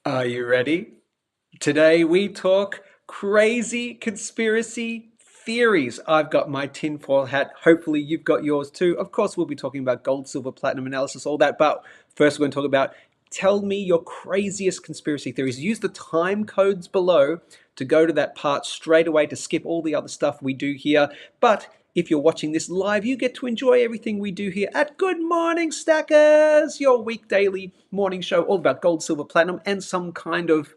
Are you ready? Today we talk crazy conspiracy theories. I've got my tinfoil hat. Hopefully you've got yours too. Of course, we'll be talking about gold, silver, platinum analysis, all that. But first, we're going to talk about tell me your craziest conspiracy theories. Use the time codes below to go to that part straight away to skip all the other stuff we do here. But if you're watching this live, you get to enjoy everything we do here at Good Morning Stackers, your week daily morning show all about gold, silver, platinum, and some kind of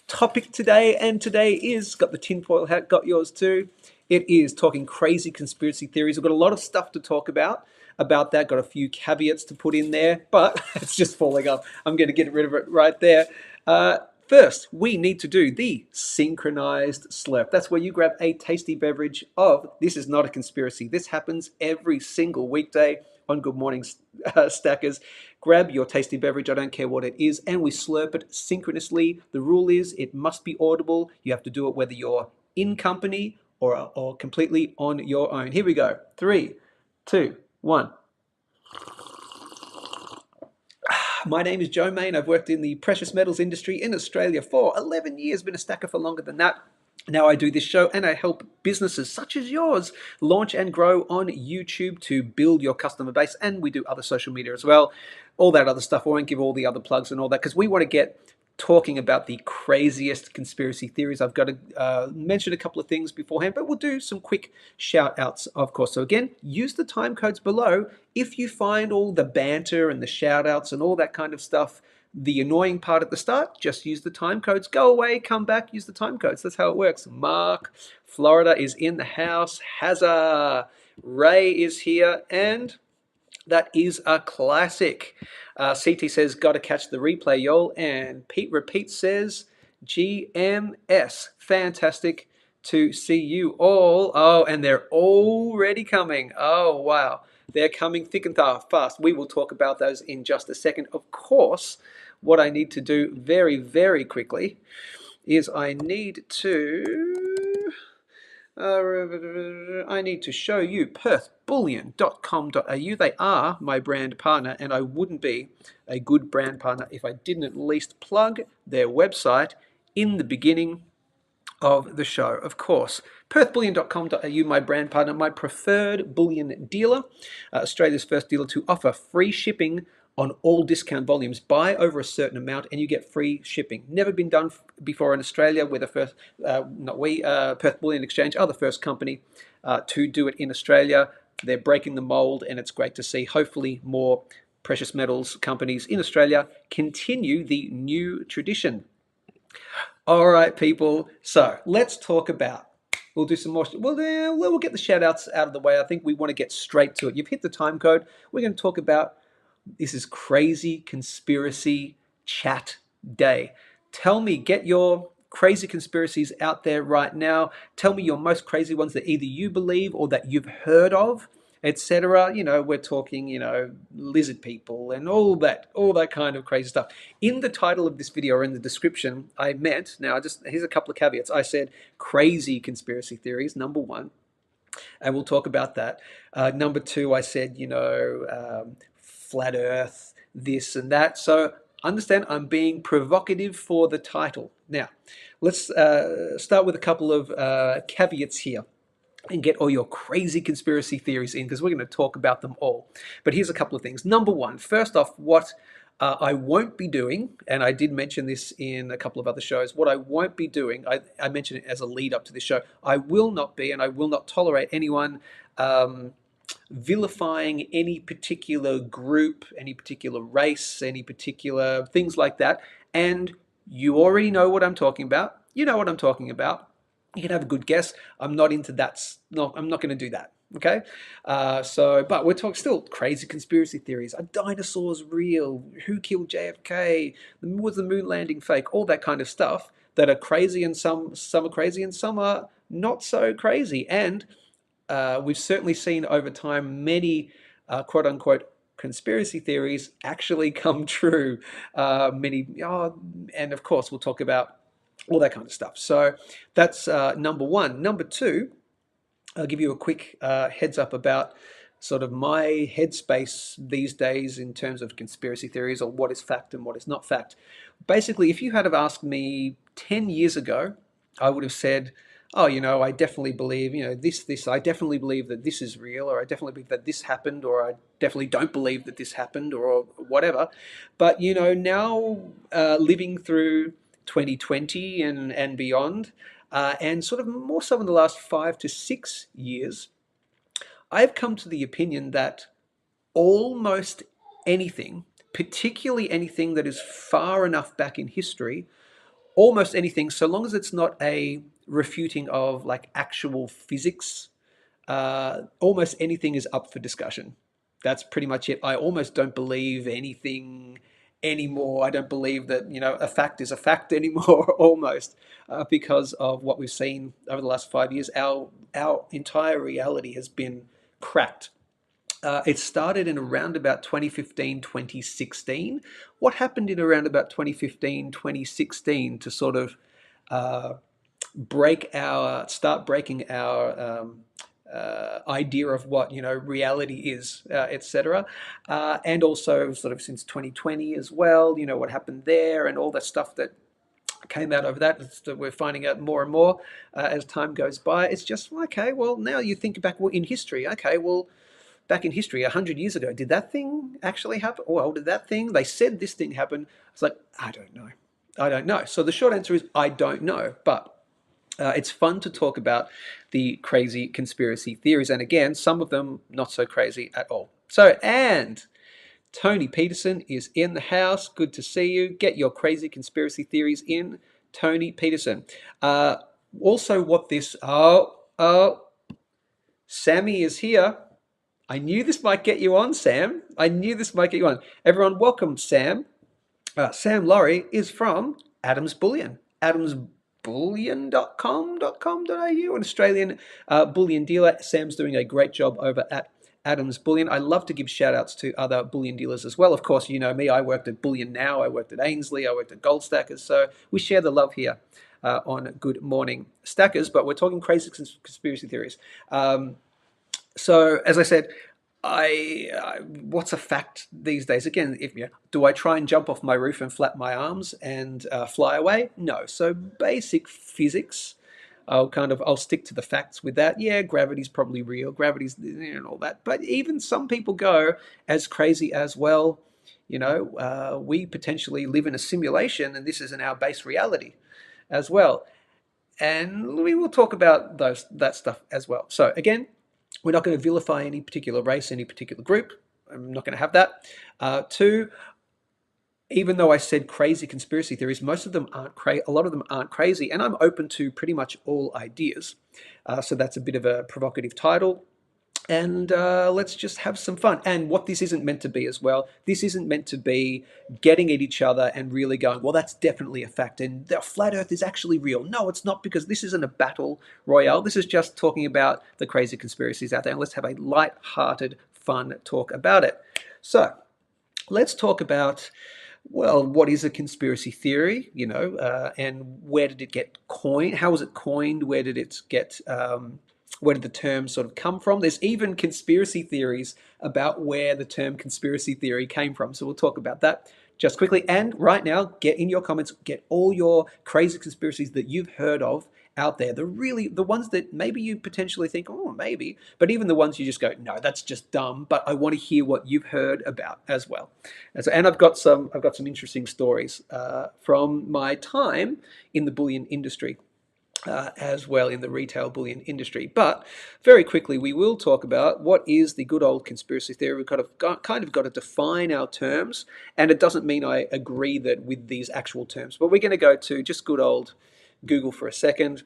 topic today. And today is, got the tinfoil hat, got yours too. It is talking crazy conspiracy theories. We've got a lot of stuff to talk about that. Got a few caveats to put in there, but it's just falling off. I'm going to get rid of it right there. First, we need to do the synchronized slurp. That's where you grab a tasty beverage of, this is not a conspiracy, this happens every single weekday on Good Morning Stackers. Grab your tasty beverage, I don't care what it is, and we slurp it synchronously. The rule is it must be audible. You have to do it whether you're in company or completely on your own. Here we go. 3, 2, 1. My name is Joe Main. I've worked in the precious metals industry in Australia for 11 years, been a stacker for longer than that. Now I do this show and I help businesses such as yours launch and grow on YouTube to build your customer base. And we do other social media as well. All that other stuff. I won't give all the other plugs and all that because we want to get talking about the craziest conspiracy theories. I've got to mention a couple of things beforehand, but we'll do some quick shout outs, of course. So again, use the time codes below. If you find all the banter and the shout outs and all that kind of stuff, the annoying part at the start, just use the time codes. Go away, come back, use the time codes. That's how it works. Mark, Florida is in the house. Hazza, Ray is here, and that is a classic. CT says, got to catch the replay, y'all. And Pete Repeat says, GMS. Fantastic to see you all. Oh, and they're already coming. Oh, wow. They're coming thick and fast. We will talk about those in just a second. Of course, what I need to do very, very quickly is I need to show you perthbullion.com.au. They are my brand partner, and I wouldn't be a good brand partner if I didn't at least plug their website in the beginning of the show. Of course, perthbullion.com.au, my brand partner, my preferred bullion dealer, Australia's first dealer to offer free shipping on all discount volumes. Buy over a certain amount and you get free shipping. Never been done before in Australia. We're the first, Perth Bullion Exchange are the first company to do it in Australia. They're breaking the mold, and it's great to see. Hopefully more precious metals companies in Australia continue the new tradition. All right, people. So let's talk about. We'll do some more. Well, we'll get the shout outs out of the way. I think we want to get straight to it. You've hit the time code. We're going to talk about this is crazy conspiracy chat day. Tell me, get your crazy conspiracies out there right now. Tell me your most crazy ones that either you believe or that you've heard of, etc. We're talking, lizard people and all that kind of crazy stuff. In the title of this video or in the description, I meant, now just here's a couple of caveats. I said crazy conspiracy theories, number one, and we'll talk about that. Number two, I said, flat earth, this and that. So understand I'm being provocative for the title. Now, let's start with a couple of caveats here and get all your crazy conspiracy theories in, because we're going to talk about them all. But here's a couple of things. Number one, first off, what I won't be doing, and I did mention this in a couple of other shows, what I won't be doing, I mentioned it as a lead up to this show, I will not be and I will not tolerate anyone vilifying any particular group, any particular race, any particular things like that. And you already know what I'm talking about. You know what I'm talking about. You can have a good guess. I'm not into that. No, I'm not going to do that. Okay. But we're talking still crazy conspiracy theories. Are dinosaurs real? Who killed JFK? Was the moon landing fake? All that kind of stuff that are crazy, and some are crazy and some are not so crazy. And we've certainly seen over time many quote unquote conspiracy theories actually come true. And of course, we'll talk about all that kind of stuff. So that's number one. Number two, I'll give you a quick heads up about sort of my headspace these days in terms of conspiracy theories, or what is fact and what is not fact. Basically, if you had have asked me 10 years ago, I would have said, oh, I definitely believe, this, I definitely believe that this is real, or I definitely believe that this happened, or I definitely don't believe that this happened, or whatever. But, now living through 2020 and beyond, and sort of more so in the last 5 to 6 years, I've come to the opinion that almost anything, particularly anything that is far enough back in history, almost anything, so long as it's not a refuting of like actual physics, almost anything is up for discussion. That's pretty much it. I almost don't believe anything anymore. I don't believe that, a fact is a fact anymore, almost, because of what we've seen over the last 5 years. Our entire reality has been cracked. It started in around about 2015, 2016. What happened in around about 2015, 2016 to sort of uh, start breaking our idea of what reality is, etc. And also sort of since 2020 as well, what happened there and all that stuff that came out over that we're finding out more and more as time goes by. It's just okay. Well, now you think back in history. Okay, well, back in history, 100 years ago, did that thing actually happen? Well, did that thing? They said this thing happened. It's like I don't know. I don't know. So the short answer is I don't know. But it's fun to talk about the crazy conspiracy theories, and again, some of them not so crazy at all. So, and Tony Peterson is in the house. Good to see you. Get your crazy conspiracy theories in, Tony Peterson. Uh, Also, what this? Oh, Sammy is here. I knew this might get you on, Sam. I knew this might get you on. Everyone, welcome, Sam. Sam Laurie is from Adams Bullion. AdamsBullion.com.au, an Australian bullion dealer. Sam's doing a great job over at Adams Bullion. I love to give shout outs to other bullion dealers as well. Of course, you know me, I worked at Bullion Now, I worked at Ainslie, I worked at Goldstackers. So we share the love here on Good Morning Stackers, but we're talking crazy conspiracy theories. So, as I said, what's a fact these days? Again, do I try and jump off my roof and flap my arms and fly away? No. So basic physics, I'll stick to the facts with that. Yeah, gravity's probably real. Gravity's and all that. But even some people go as crazy as, well, we potentially live in a simulation and this isn't our base reality as well. And we will talk about that stuff as well. So again, we're not going to vilify any particular race, any particular group. I'm not going to have that. Two, even though I said crazy conspiracy theories, most of them aren't crazy. A lot of them aren't crazy, and I'm open to pretty much all ideas. So that's a bit of a provocative title. And let's just have some fun. And what this isn't meant to be as well, this isn't meant to be getting at each other and really going, well, that's definitely a fact. And the flat earth is actually real. No, it's not, because this isn't a battle royale. This is just talking about the crazy conspiracies out there. And let's have a light-hearted, fun talk about it. So let's talk about, well, what is a conspiracy theory, and where did it get coined? How was it coined? Where did it get... where did the term sort of come from? There's even conspiracy theories about where the term conspiracy theory came from. So we'll talk about that just quickly. And right now, get in your comments, get all your crazy conspiracies that you've heard of out there. The ones that maybe you potentially think, oh, maybe, but even the ones you just go, no, that's just dumb. But I want to hear what you've heard about as well. And I've got some interesting stories from my time in the bullion industry. As well in the retail bullion industry. But very quickly, we will talk about what is the good old conspiracy theory. We've kind of got to define our terms, and it doesn't mean I agree that with these actual terms, but we're going to go to just good old Google for a second.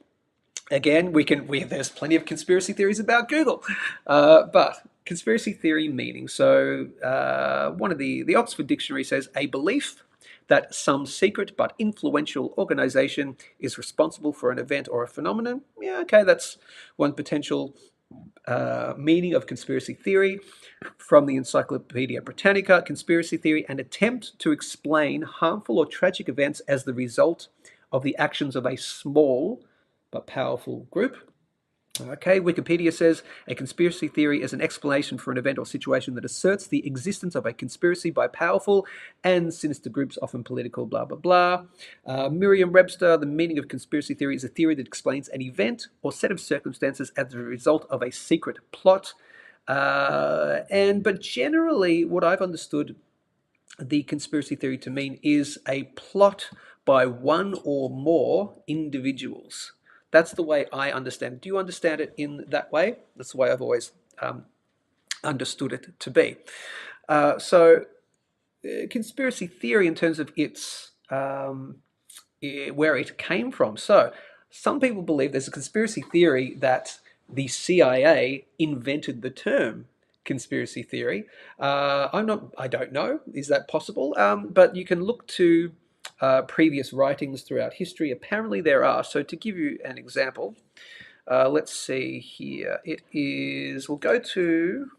Again, there's plenty of conspiracy theories about Google, but conspiracy theory meaning. So one of the Oxford Dictionary says a belief that some secret but influential organization is responsible for an event or a phenomenon. Yeah, okay, that's one potential meaning of conspiracy theory. From the Encyclopedia Britannica, conspiracy theory, an attempt to explain harmful or tragic events as the result of the actions of a small but powerful group. Okay, Wikipedia says a conspiracy theory is an explanation for an event or situation that asserts the existence of a conspiracy by powerful and sinister groups, often political, blah, blah, blah. Merriam-Webster, the meaning of conspiracy theory is a theory that explains an event or set of circumstances as a result of a secret plot. But generally, what I've understood the conspiracy theory to mean is a plot by one or more individuals. That's the way I understand it. Do you understand it in that way? That's the way I've always understood it to be. Conspiracy theory in terms of its where it came from. So some people believe there's a conspiracy theory that the CIA invented the term conspiracy theory. I don't know. Is that possible? But you can look to previous writings throughout history. Apparently there are. So to give you an example, let's see here. It is, we'll go to,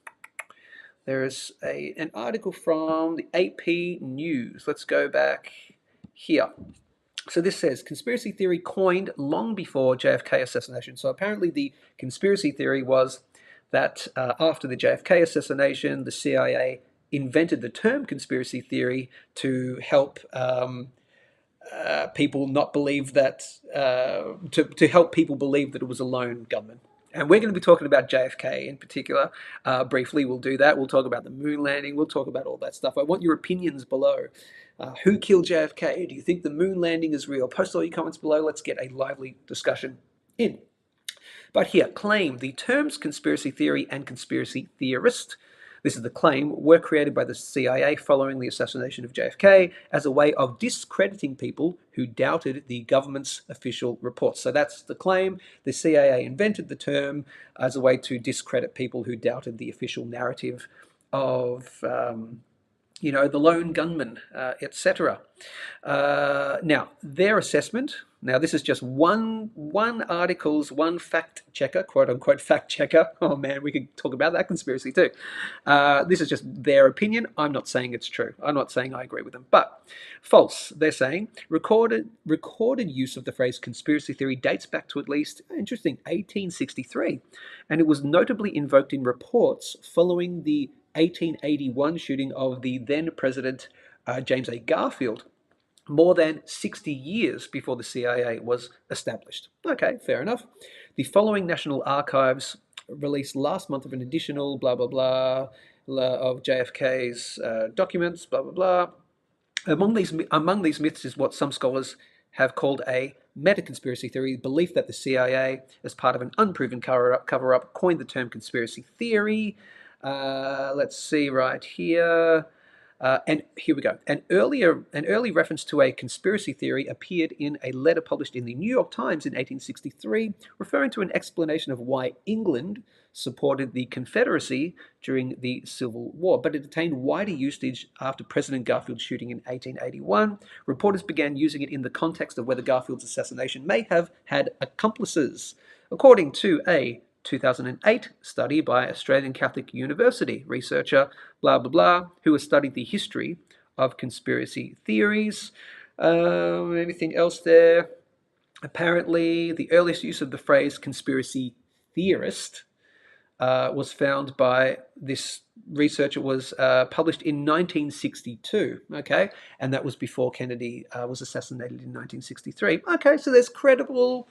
there is an article from the AP News. Let's go back here. So this says, conspiracy theory coined long before JFK assassination. So apparently the conspiracy theory was that after the JFK assassination, the CIA invented the term conspiracy theory to help people not believe that, to help people believe that it was a lone gunman. And we're going to be talking about JFK in particular. Briefly, we'll do that. We'll talk about the moon landing. We'll talk about all that stuff. I want your opinions below. Who killed JFK? Do you think the moon landing is real? Post all your comments below. Let's get a lively discussion in. But here, claim the terms conspiracy theory and conspiracy theorist, this is the claim, were created by the CIA following the assassination of JFK as a way of discrediting people who doubted the government's official reports. So that's the claim. The CIA invented the term as a way to discredit people who doubted the official narrative of the lone gunman, etc. Now, their assessment. Now, this is just one article's fact checker, quote unquote fact checker. Oh man, we could talk about that conspiracy too. This is just their opinion. I'm not saying it's true. I'm not saying I agree with them. But false, they're saying. Recorded use of the phrase conspiracy theory dates back to at least, interesting, 1863. And it was notably invoked in reports following the 1881 shooting of the then President James A. Garfield, more than 60 years before the CIA was established. Okay, fair enough. The following National Archives released last month of an additional blah, blah, blah of JFK's documents, blah, blah, blah. Among these myths is what some scholars have called a meta-conspiracy theory, the belief that the CIA, as part of an unproven cover-up, coined the term conspiracy theory. Let's see right here. And here we go. An early reference to a conspiracy theory appeared in a letter published in the New York Times in 1863, referring to an explanation of why England supported the Confederacy during the Civil War, but it attained wider usage after President Garfield's shooting in 1881. Reporters began using it in the context of whether Garfield's assassination may have had accomplices. According to a 2008 study by Australian Catholic University researcher, blah, blah, blah, who has studied the history of conspiracy theories. Anything else there? Apparently, the earliest use of the phrase conspiracy theorist was found by this researcher, was published in 1962, okay? And that was before Kennedy was assassinated in 1963. Okay, so there's credible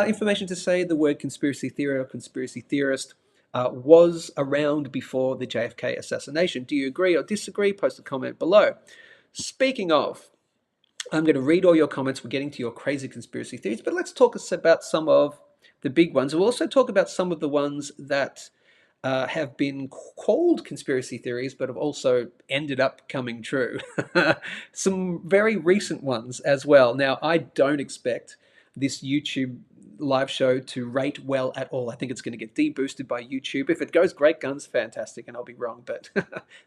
information to say the word conspiracy theory or conspiracy theorist was around before the JFK assassination. Do you agree or disagree? Post a comment below. Speaking of, I'm going to read all your comments. We're getting to your crazy conspiracy theories, but let's talk about some of the big ones. We'll also talk about some of the ones that have been called conspiracy theories, but have also ended up coming true. Some very recent ones as well. Now, I don't expect this YouTube live show to rate well at all. I think it's going to get deboosted by YouTube. If it goes great guns, fantastic, and I'll be wrong, but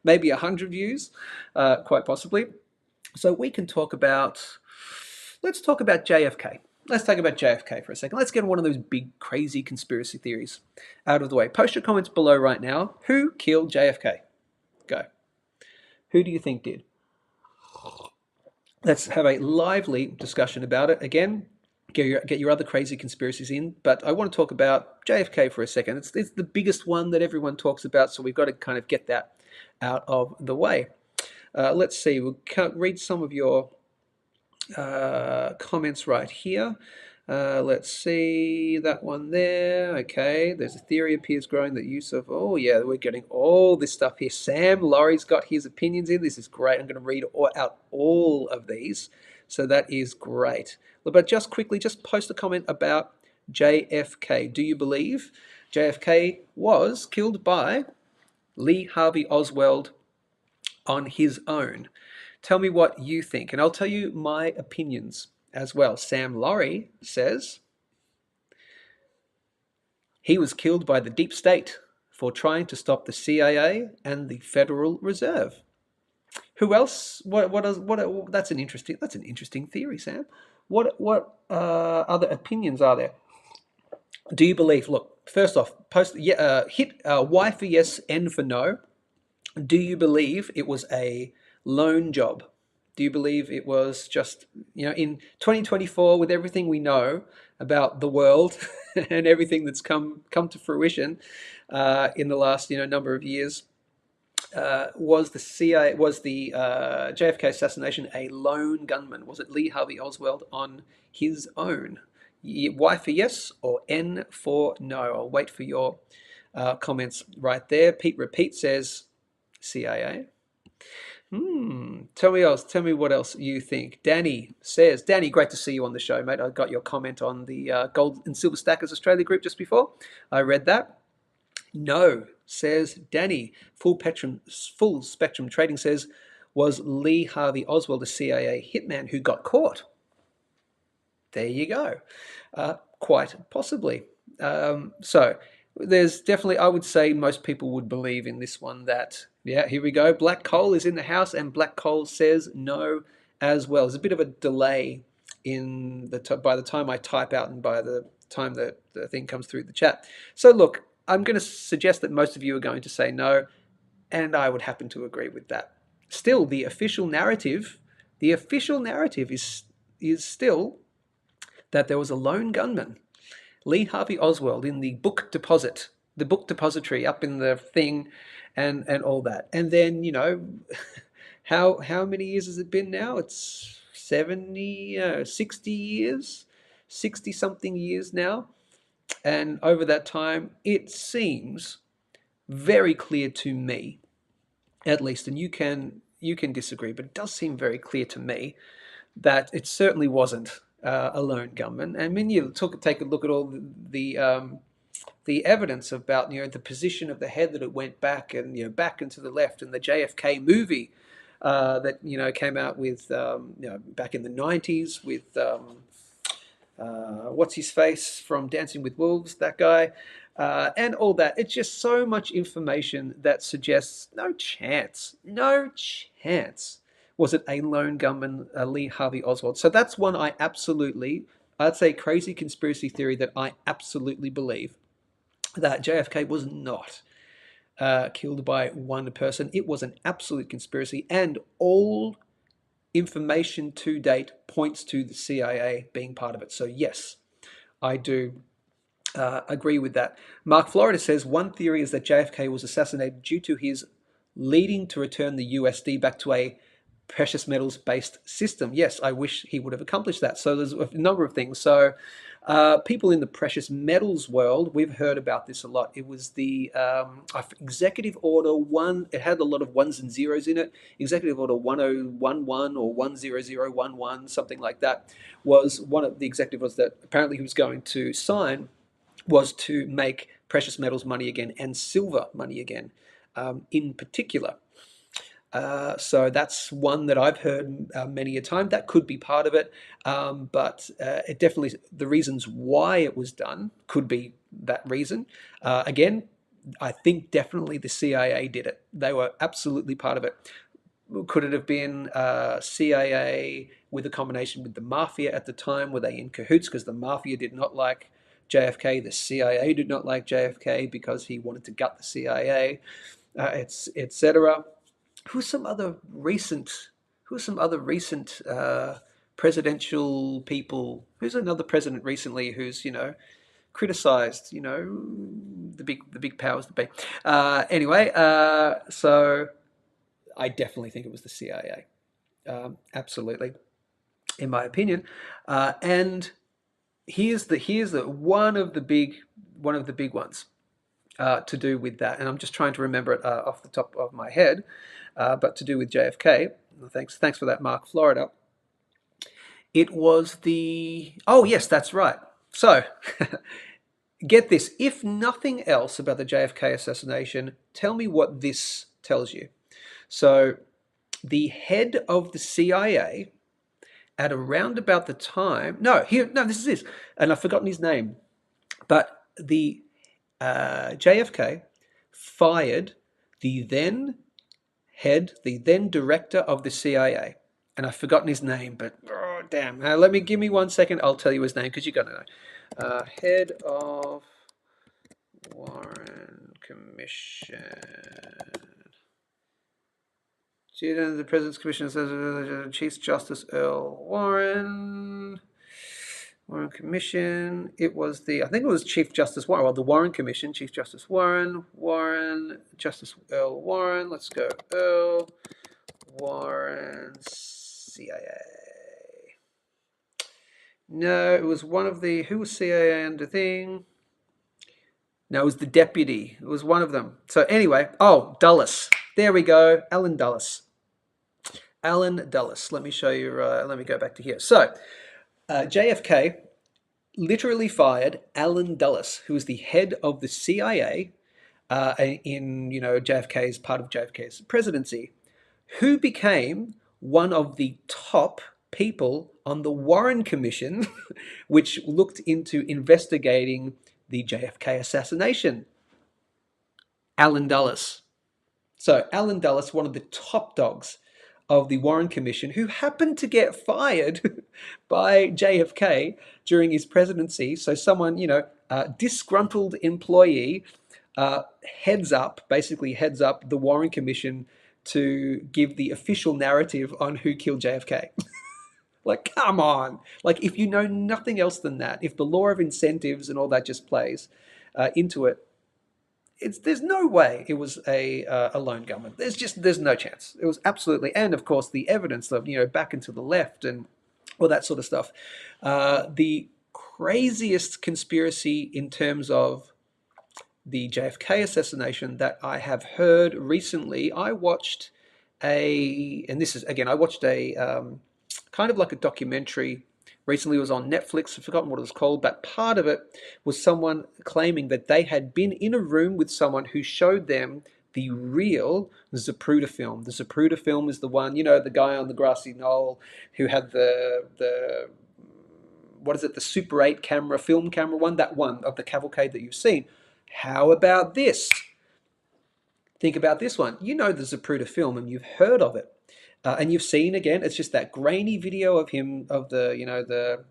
maybe 100 views, quite possibly. So we can talk about, let's talk about JFK. Let's talk about JFK for a second. Let's get one of those big, crazy conspiracy theories out of the way. Post your comments below right now. Who killed JFK? Go. Who do you think did? Let's have a lively discussion about it. Again, get your other crazy conspiracies in. But I want to talk about JFK for a second. It's the biggest one that everyone talks about, so we've got to kind of get that out of the way. Let's see. We'll read some of your comments right here. Let's see that one there. Okay, there's a theory appears growing that use of. Oh yeah, we're getting all this stuff here. Sam Laurie's got his opinions in. This is great. I'm going to read out all of these. So that is great. But just quickly, just post a comment about JFK. Do you believe JFK was killed by Lee Harvey Oswald on his own? Tell me what you think, and I'll tell you my opinions as well. Sam Laurie says he was killed by the deep state for trying to stop the CIA and the Federal Reserve. Who else? That's an interesting theory, Sam. What other opinions are there? Do you believe? Look, first off, hit Y for yes, N for no. Do you believe it was a lone job? Do you believe it was just, in 2024, with everything we know about the world and everything that's come to fruition in the last number of years, was the JFK assassination a lone gunman? Was it Lee Harvey Oswald on his own? Y for yes or N for no? I'll wait for your comments right there. Pete Repeat says CIA. Tell me what else you think. Danny says, Danny, great to see you on the show, mate. I got your comment on the Gold and Silver Stackers Australia group just before. I read that. No, says Danny. Full Spectrum Trading says, was Lee Harvey Oswald a CIA hitman who got caught? There you go. Quite possibly. So there's definitely, I would say most people would believe in this one that, yeah, here we go. Black Coal is in the house, and Black Coal says no as well. There's a bit of a delay in by the time I type out and by the time the thing comes through the chat. So look, I'm going to suggest that most of you are going to say no, and I would happen to agree with that. Still, the official narrative is still that there was a lone gunman, Lee Harvey Oswald, in the book depository up in the thing, and all that. And then, how many years has it been now? It's 60 years, 60 something years now. And over that time, it seems very clear to me, at least, and you can disagree, but it does seem very clear to me that it certainly wasn't a lone gunman. I mean, you take a look at all the evidence about the position of the head, that it went back and back and to the left, and the JFK movie that came out with back in the 90s with what's his face from Dancing with Wolves, that guy, and all that. It's just so much information that suggests no chance was it a lone gunman, Lee Harvey Oswald. So that's one I'd say crazy conspiracy theory that I absolutely believe, that JFK was not killed by one person. It was an absolute conspiracy, and all information to date points to the CIA being part of it. So yes, I do agree with that. Mark Florida says, one theory is that JFK was assassinated due to his leading to return the USD back to a precious metals based system. Yes, I wish he would have accomplished that. So there's a number of things. So people in the precious metals world, we've heard about this a lot. It was the Executive Order 1, it had a lot of ones and zeros in it. Executive Order 1011 or 10011, something like that, was one of the executive orders that apparently he was going to sign, was to make precious metals money again and silver money again in particular. So that's one that I've heard many a time. That could be part of it, but it definitely, the reasons why it was done could be that reason. Again, I think definitely the CIA did it. They were absolutely part of it. Could it have been CIA with a combination with the mafia at the time? Were they in cahoots because the mafia did not like JFK? The CIA did not like JFK because he wanted to gut the CIA, etc. Who's some other recent presidential people. Who's another president recently who's, criticized, the big powers that be. Anyway, so I definitely think it was the CIA. Absolutely, in my opinion. And here's the one of the big ones to do with that, and I'm just trying to remember it off the top of my head, but to do with JFK. Thanks for that, Mark, Florida. It was the oh yes, that's right. So get this: if nothing else about the JFK assassination, tell me what this tells you. So the head of the CIA at around about the time this is this, and I've forgotten his name, but the JFK fired the then the then director of the CIA, and I've forgotten his name, but oh, damn. Give me 1 second. I'll tell you his name because you got to know. Head of Warren Commission. The President's Commission says Chief Justice Earl Warren. Warren Commission. I think it was Chief Justice Warren. Well, the Warren Commission, Chief Justice Warren, Justice Earl Warren. Let's go. Earl Warren, CIA. No, it was one of the, who was CIA under thing? No, it was the deputy. It was one of them. So anyway, Dulles. There we go. Alan Dulles. Alan Dulles. Let me show you, let me go back to here. So JFK literally fired Alan Dulles, who was the head of the CIA in, JFK's part of JFK's presidency, who became one of the top people on the Warren Commission, which looked into investigating the JFK assassination. Alan Dulles. So Alan Dulles, one of the top dogs of the Warren Commission, who happened to get fired by JFK during his presidency. So someone, disgruntled employee basically heads up the Warren Commission to give the official narrative on who killed JFK. Like, come on. Like, if you know nothing else than that, if the law of incentives and all that just plays into it, there's no way it was a lone gunman. There's no chance. It was absolutely, and of course the evidence of back and to the left and all that sort of stuff. The craziest conspiracy in terms of the JFK assassination that I have heard recently. I watched a kind of like a documentary. Recently it was on Netflix. I've forgotten what it was called, but part of it was someone claiming that they had been in a room with someone who showed them the real Zapruder film. The Zapruder film is the one, the guy on the grassy knoll who had the Super 8 film camera one, that one of the cavalcade that you've seen. How about this? Think about this one. You know the Zapruder film and you've heard of it. And you've seen, again, it's just that grainy video of him, of the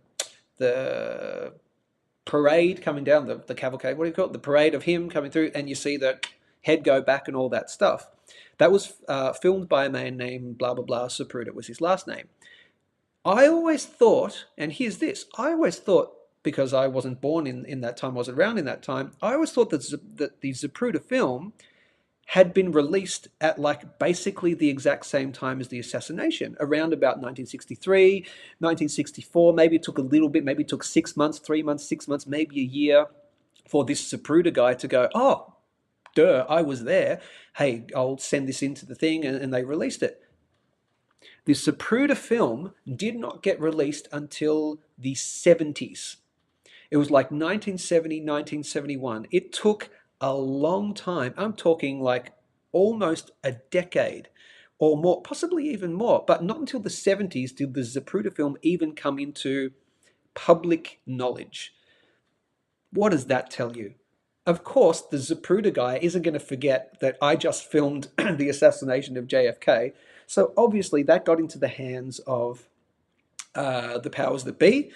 parade coming down, the cavalcade, what do you call it? The parade of him coming through, and you see the head go back and all that stuff. That was filmed by a man named blah, blah, blah, Zapruder was his last name. I always thought, and here's this, because I wasn't born in that time, I wasn't around in that time, I always thought that the Zapruder film had been released at basically the exact same time as the assassination, around about 1963, 1964. Maybe it took a little bit, maybe it took 6 months, 3 months, 6 months, maybe a year for this Zapruder guy to go, oh, duh, I was there. Hey, I'll send this into the thing, and they released it. The Zapruder film did not get released until the 70s. It was like 1970, 1971. It took a long time. I'm talking like almost a decade or more, possibly even more, but not until the 70s did the Zapruder film even come into public knowledge. What does that tell you? Of course, the Zapruder guy isn't going to forget that I just filmed the assassination of JFK. So obviously that got into the hands of the powers that be,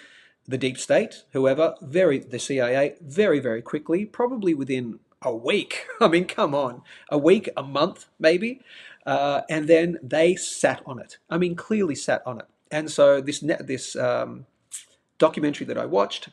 the deep state, whoever, the CIA, very, very quickly, probably within a week. I mean, come on, a week, a month, maybe. And then they sat on it. I mean, clearly sat on it. And so this documentary that I watched,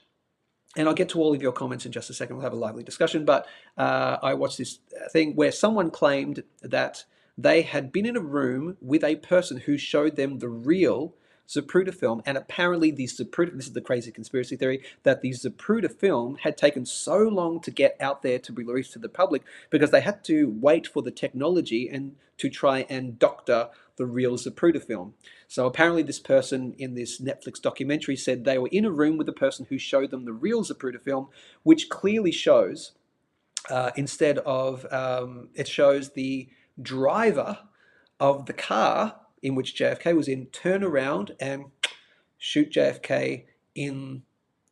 and I'll get to all of your comments in just a second. We'll have a lively discussion. But I watched this thing where someone claimed that they had been in a room with a person who showed them the real Zapruder film, and apparently this is the crazy conspiracy theory, that the Zapruder film had taken so long to get out there to be released to the public because they had to wait for the technology and to try and doctor the real Zapruder film. So apparently this person in this Netflix documentary said they were in a room with a person who showed them the real Zapruder film, which clearly shows, instead of, it shows the driver of the car in which JFK was in turn around and shoot JFK in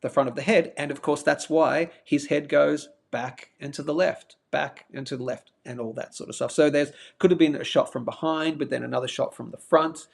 the front of the head. And of course, that's why his head goes back and to the left, and all that sort of stuff. So there's could have been a shot from behind, but then another shot from the front,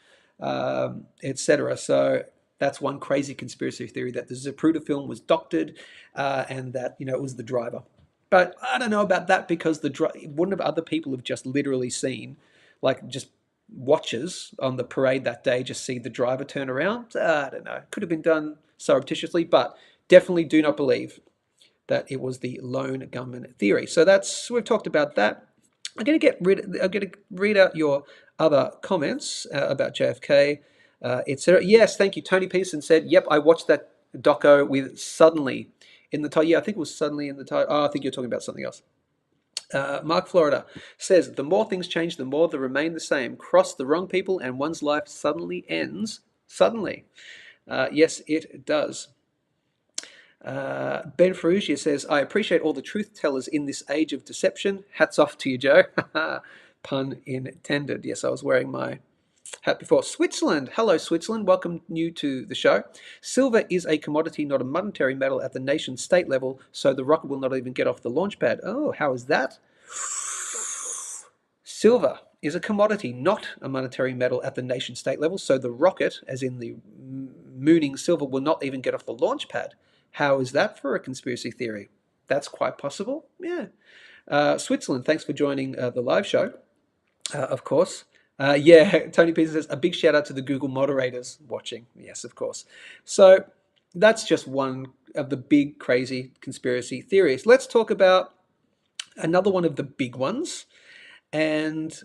etc. So that's one crazy conspiracy theory, that the Zapruder film was doctored, and that it was the driver. But I don't know about that, because wouldn't have other people have just literally seen, like just watchers on the parade that day, just see the driver turn around? I don't know. Could have been done surreptitiously, but definitely do not believe that it was the lone gunman theory. So we've talked about that. I'm going to read out your other comments about JFK, etc. Yes, thank you. Tony Peterson said, "Yep, I watched that doco with Suddenly in the title." Yeah, I think it was Suddenly in the title. Oh, I think you're talking about something else. Mark Florida says, "The more things change, the more they remain the same. Cross the wrong people and one's life suddenly ends. Suddenly." Yes, it does. Ben Ferrugia says, "I appreciate all the truth tellers in this age of deception. Hats off to you, Joe." Pun intended. Yes, I was wearing my hat before. Switzerland. Hello, Switzerland. Welcome new to the show. "Silver is a commodity, not a monetary metal at the nation state level, so the rocket will not even get off the launch pad." Oh, how is that? Silver is a commodity, not a monetary metal at the nation state level, so the rocket, as in the mooning silver, will not even get off the launch pad. How is that for a conspiracy theory? That's quite possible. Yeah. Switzerland, thanks for joining the live show, of course. Yeah, Tony Peterson says, "A big shout out to the Google moderators watching." Yes, of course. So that's just one of the big, crazy conspiracy theories. Let's talk about another one of the big ones. And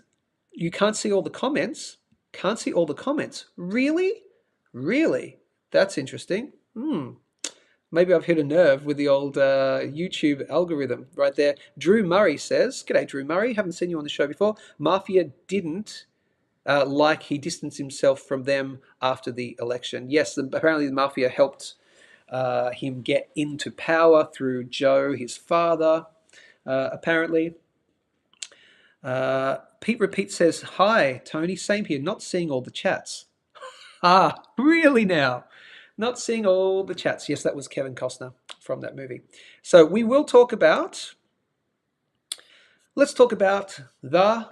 you can't see all the comments. Can't see all the comments. Really? Really? That's interesting. Maybe I've hit a nerve with the old YouTube algorithm right there. Drew Murray says, "G'day, Drew Murray. Haven't seen you on the show before. Mafia didn't he distanced himself from them after the election." Yes, apparently the Mafia helped him get into power through Joe, his father, apparently. Pete Repeat says, "Hi, Tony. Same here. Not seeing all the chats." Ah, really now? Not seeing all the chats. Yes, that was Kevin Costner from that movie. So we will talk about, let's talk about the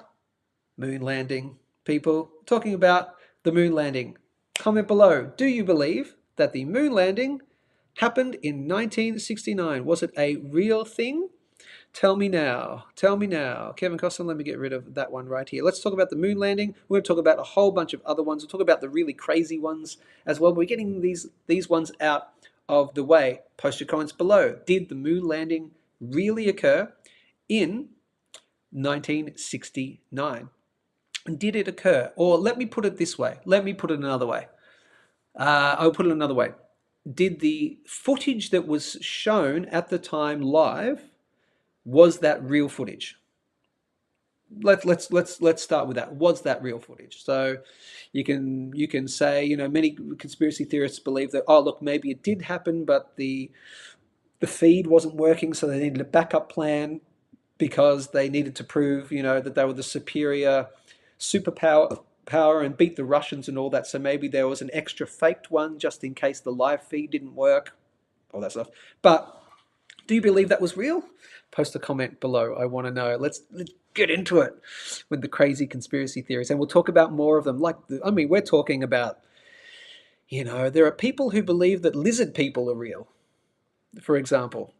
moon landing, people. Talking about the moon landing. Comment below. Do you believe that the moon landing happened in 1969? Was it a real thing? Tell me now. Tell me now. Kevin Costner, let me get rid of that one right here. Let's talk about the moon landing. We're going to talk about a whole bunch of other ones. We'll talk about the really crazy ones as well. We're getting these ones out of the way. Post your comments below. Did the moon landing really occur in 1969? Did it occur? Or let me put it this way. Let me put it another way. I'll put it another way. Did the footage that was shown at the time live, was that real footage? Let's start with that. Was that real footage? So you can say, many conspiracy theorists believe that, oh look, maybe it did happen, but the feed wasn't working, so they needed a backup plan because they needed to prove, that they were the superior superpower and beat the Russians and all that. So maybe there was an extra faked one just in case the live feed didn't work, all that stuff. But do you believe that was real? Post a comment below. I want to know. Let's get into it with the crazy conspiracy theories. And we'll talk about more of them. We're talking about, there are people who believe that lizard people are real, for example.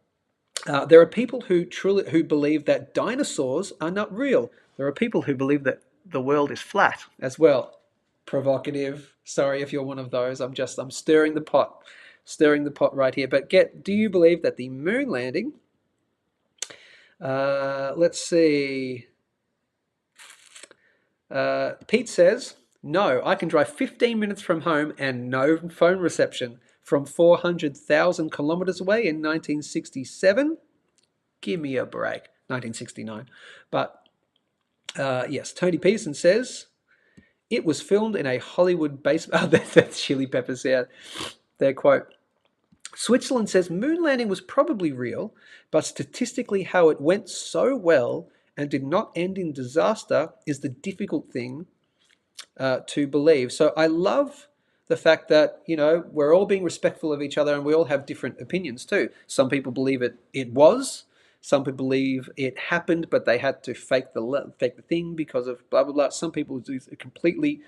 There are people who believe that dinosaurs are not real. There are people who believe that the world is flat as well. Provocative. Sorry if you're one of those. I'm stirring the pot right here. But do you believe that the moon landing? Let's see. Pete says, no, I can drive 15 minutes from home and no phone reception from 400,000 kilometers away in 1967. Give me a break. 1969. But yes, Tony Peterson says, it was filmed in a Hollywood basement. Oh, that's Chili Peppers, yeah. Their quote. Switzerland says moon landing was probably real, but statistically how it went so well and did not end in disaster is the difficult thing to believe. So I love the fact that, we're all being respectful of each other and we all have different opinions too. Some people believe it was. Some people believe it happened, but they had to fake the thing because of blah, blah, blah. Some people do it completely,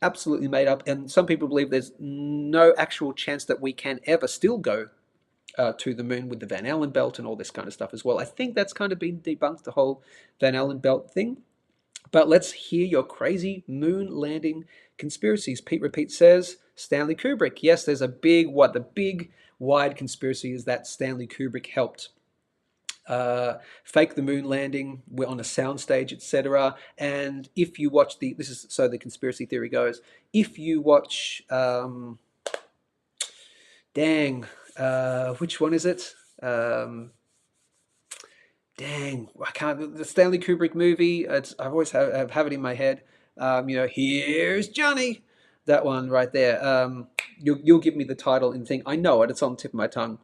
absolutely made up. And some people believe there's no actual chance that we can ever still go to the moon with the Van Allen belt and all this kind of stuff as well. I think that's kind of been debunked, the whole Van Allen belt thing. But let's hear your crazy moon landing conspiracies. Pete Repeat says Stanley Kubrick. Yes, there's the big wide conspiracy is that Stanley Kubrick helped fake the moon landing on a soundstage, etc. And if you watch the conspiracy theory goes, if you watch, which one is it? I can't. The Stanley Kubrick movie. I always have it in my head. Here's Johnny. That one right there. You'll give me the title and thing. I know it. It's on the tip of my tongue.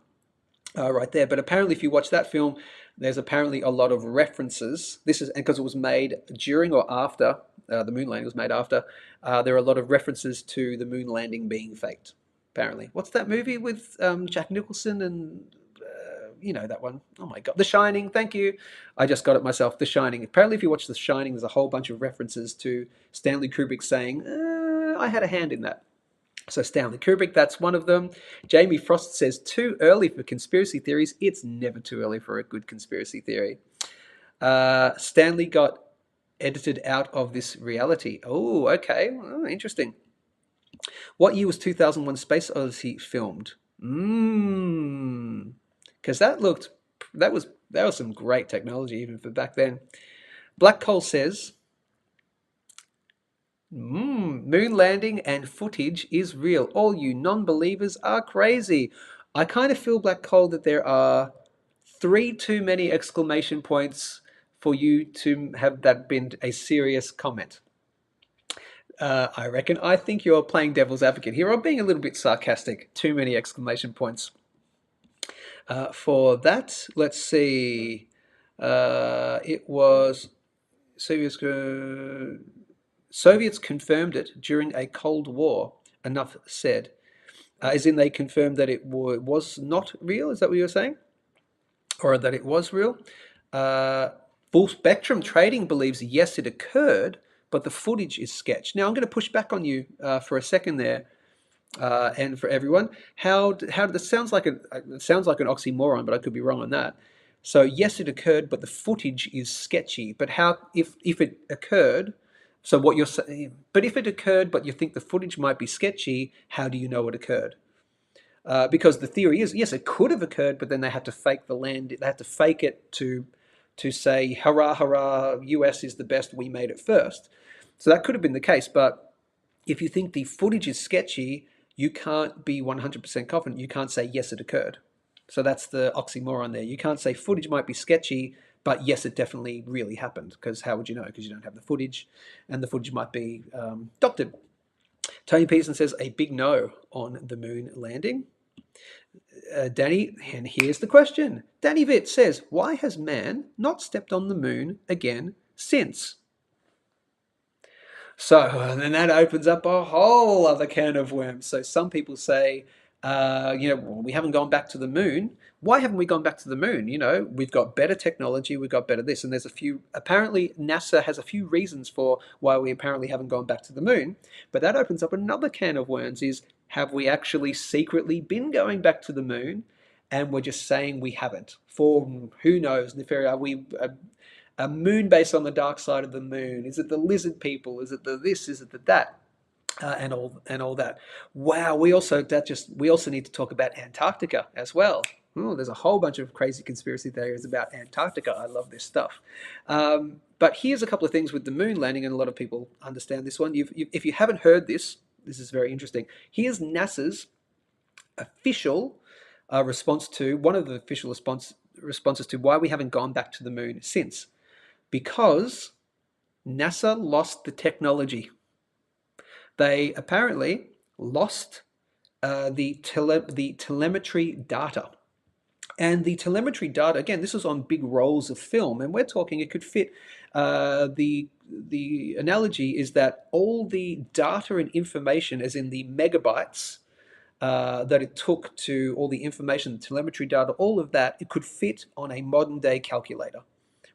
Right there. But apparently, if you watch that film, there's apparently a lot of references. This is because it was made during or after the moon landing was made after. There are a lot of references to the moon landing being faked. Apparently, what's that movie with Jack Nicholson and that one? Oh my God, The Shining. Thank you. I just got it myself. The Shining. Apparently, if you watch The Shining, there's a whole bunch of references to Stanley Kubrick saying, "I had a hand in that." So Stanley Kubrick, that's one of them. Jamie Frost says, too early for conspiracy theories. It's never too early for a good conspiracy theory. Stanley got edited out of this reality. Oh, okay. Oh, interesting. What year was 2001 Space Odyssey filmed? Because that was some great technology even for back then. Black Coal says, moon landing and footage is real. All you non-believers are crazy. I kind of feel, Black Coal, that there are 3 too many exclamation points for you to have that been a serious comment. I reckon. I think you're playing devil's advocate here, or being a little bit sarcastic. Too many exclamation points. For that, let's see. It was Soviets confirmed it during a Cold War. Enough said. As in, they confirmed that it was not real. Is that what you were saying? Or that it was real? Full Spectrum Trading believes yes, it occurred, but the footage is sketch. Now I'm going to push back on you for a second there, and for everyone. How this sounds like an oxymoron, but I could be wrong on that. So yes, it occurred, but the footage is sketchy. But how if it occurred? So what you're saying, but if it occurred, but you think the footage might be sketchy, how do you know it occurred? Because the theory is, yes, it could have occurred, but then they had to fake the land. They had to fake it to say, hurrah, hurrah, US is the best, we made it first. So that could have been the case. But if you think the footage is sketchy, you can't be 100% confident. You can't say, yes, it occurred. So that's the oxymoron there. You can't say footage might be sketchy, but yes, it definitely really happened. Because how would you know? Because you don't have the footage, and the footage might be doctored. Tony Peterson says a big no on the moon landing. Danny, and here's the question. Danny Vitt says, why has man not stepped on the moon again since? So then that opens up a whole other can of worms. So some people say, we haven't gone back to the moon. Why haven't we gone back to the moon? We've got better technology, we've got better this. And there's apparently NASA has a few reasons for why we apparently haven't gone back to the moon. But that opens up another can of worms is, have we actually secretly been going back to the moon and we're just saying we haven't? For who knows, Nefaria, are we a moon base on the dark side of the moon? Is it the lizard people? Is it the this? Is it the that? and all that. Wow, we also need to talk about Antarctica as well. Oh, there's a whole bunch of crazy conspiracy theories about Antarctica. I love this stuff. But here's a couple of things with the moon landing, and a lot of people understand this one. If you haven't heard this, this is very interesting. Here's NASA's official response to one of the official responses to why we haven't gone back to the moon since. Because NASA lost the technology. They apparently lost the telemetry data. And the telemetry data, again, this was on big rolls of film, and we're talking it could fit. The analogy is that all the data and information, as in the megabytes that it took to all the information, the telemetry data, all of that, it could fit on a modern day calculator.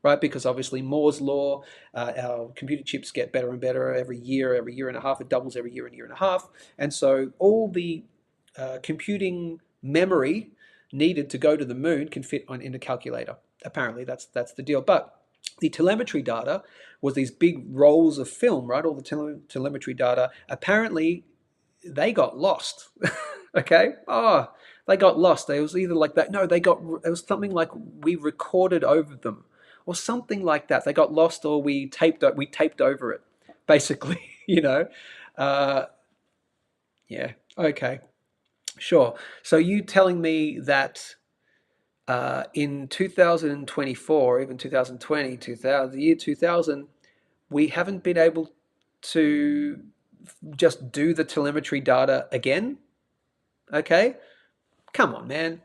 Right, because obviously Moore's law, our computer chips get better and better every year and a half. It doubles every year and a half, and so all the computing memory needed to go to the moon can fit in a calculator. Apparently, that's the deal. But the telemetry data was these big rolls of film, right? All the telemetry data. Apparently, they got lost. Okay. Oh, they got lost. It was either like that. No, it was something like we recorded over them, or something like that. They got lost, or we taped over it, basically. You know. Yeah. Okay. Sure. So you telling me that in 2024, even 2020, the year 2000, we haven't been able to just do the telemetry data again? Okay, come on, man.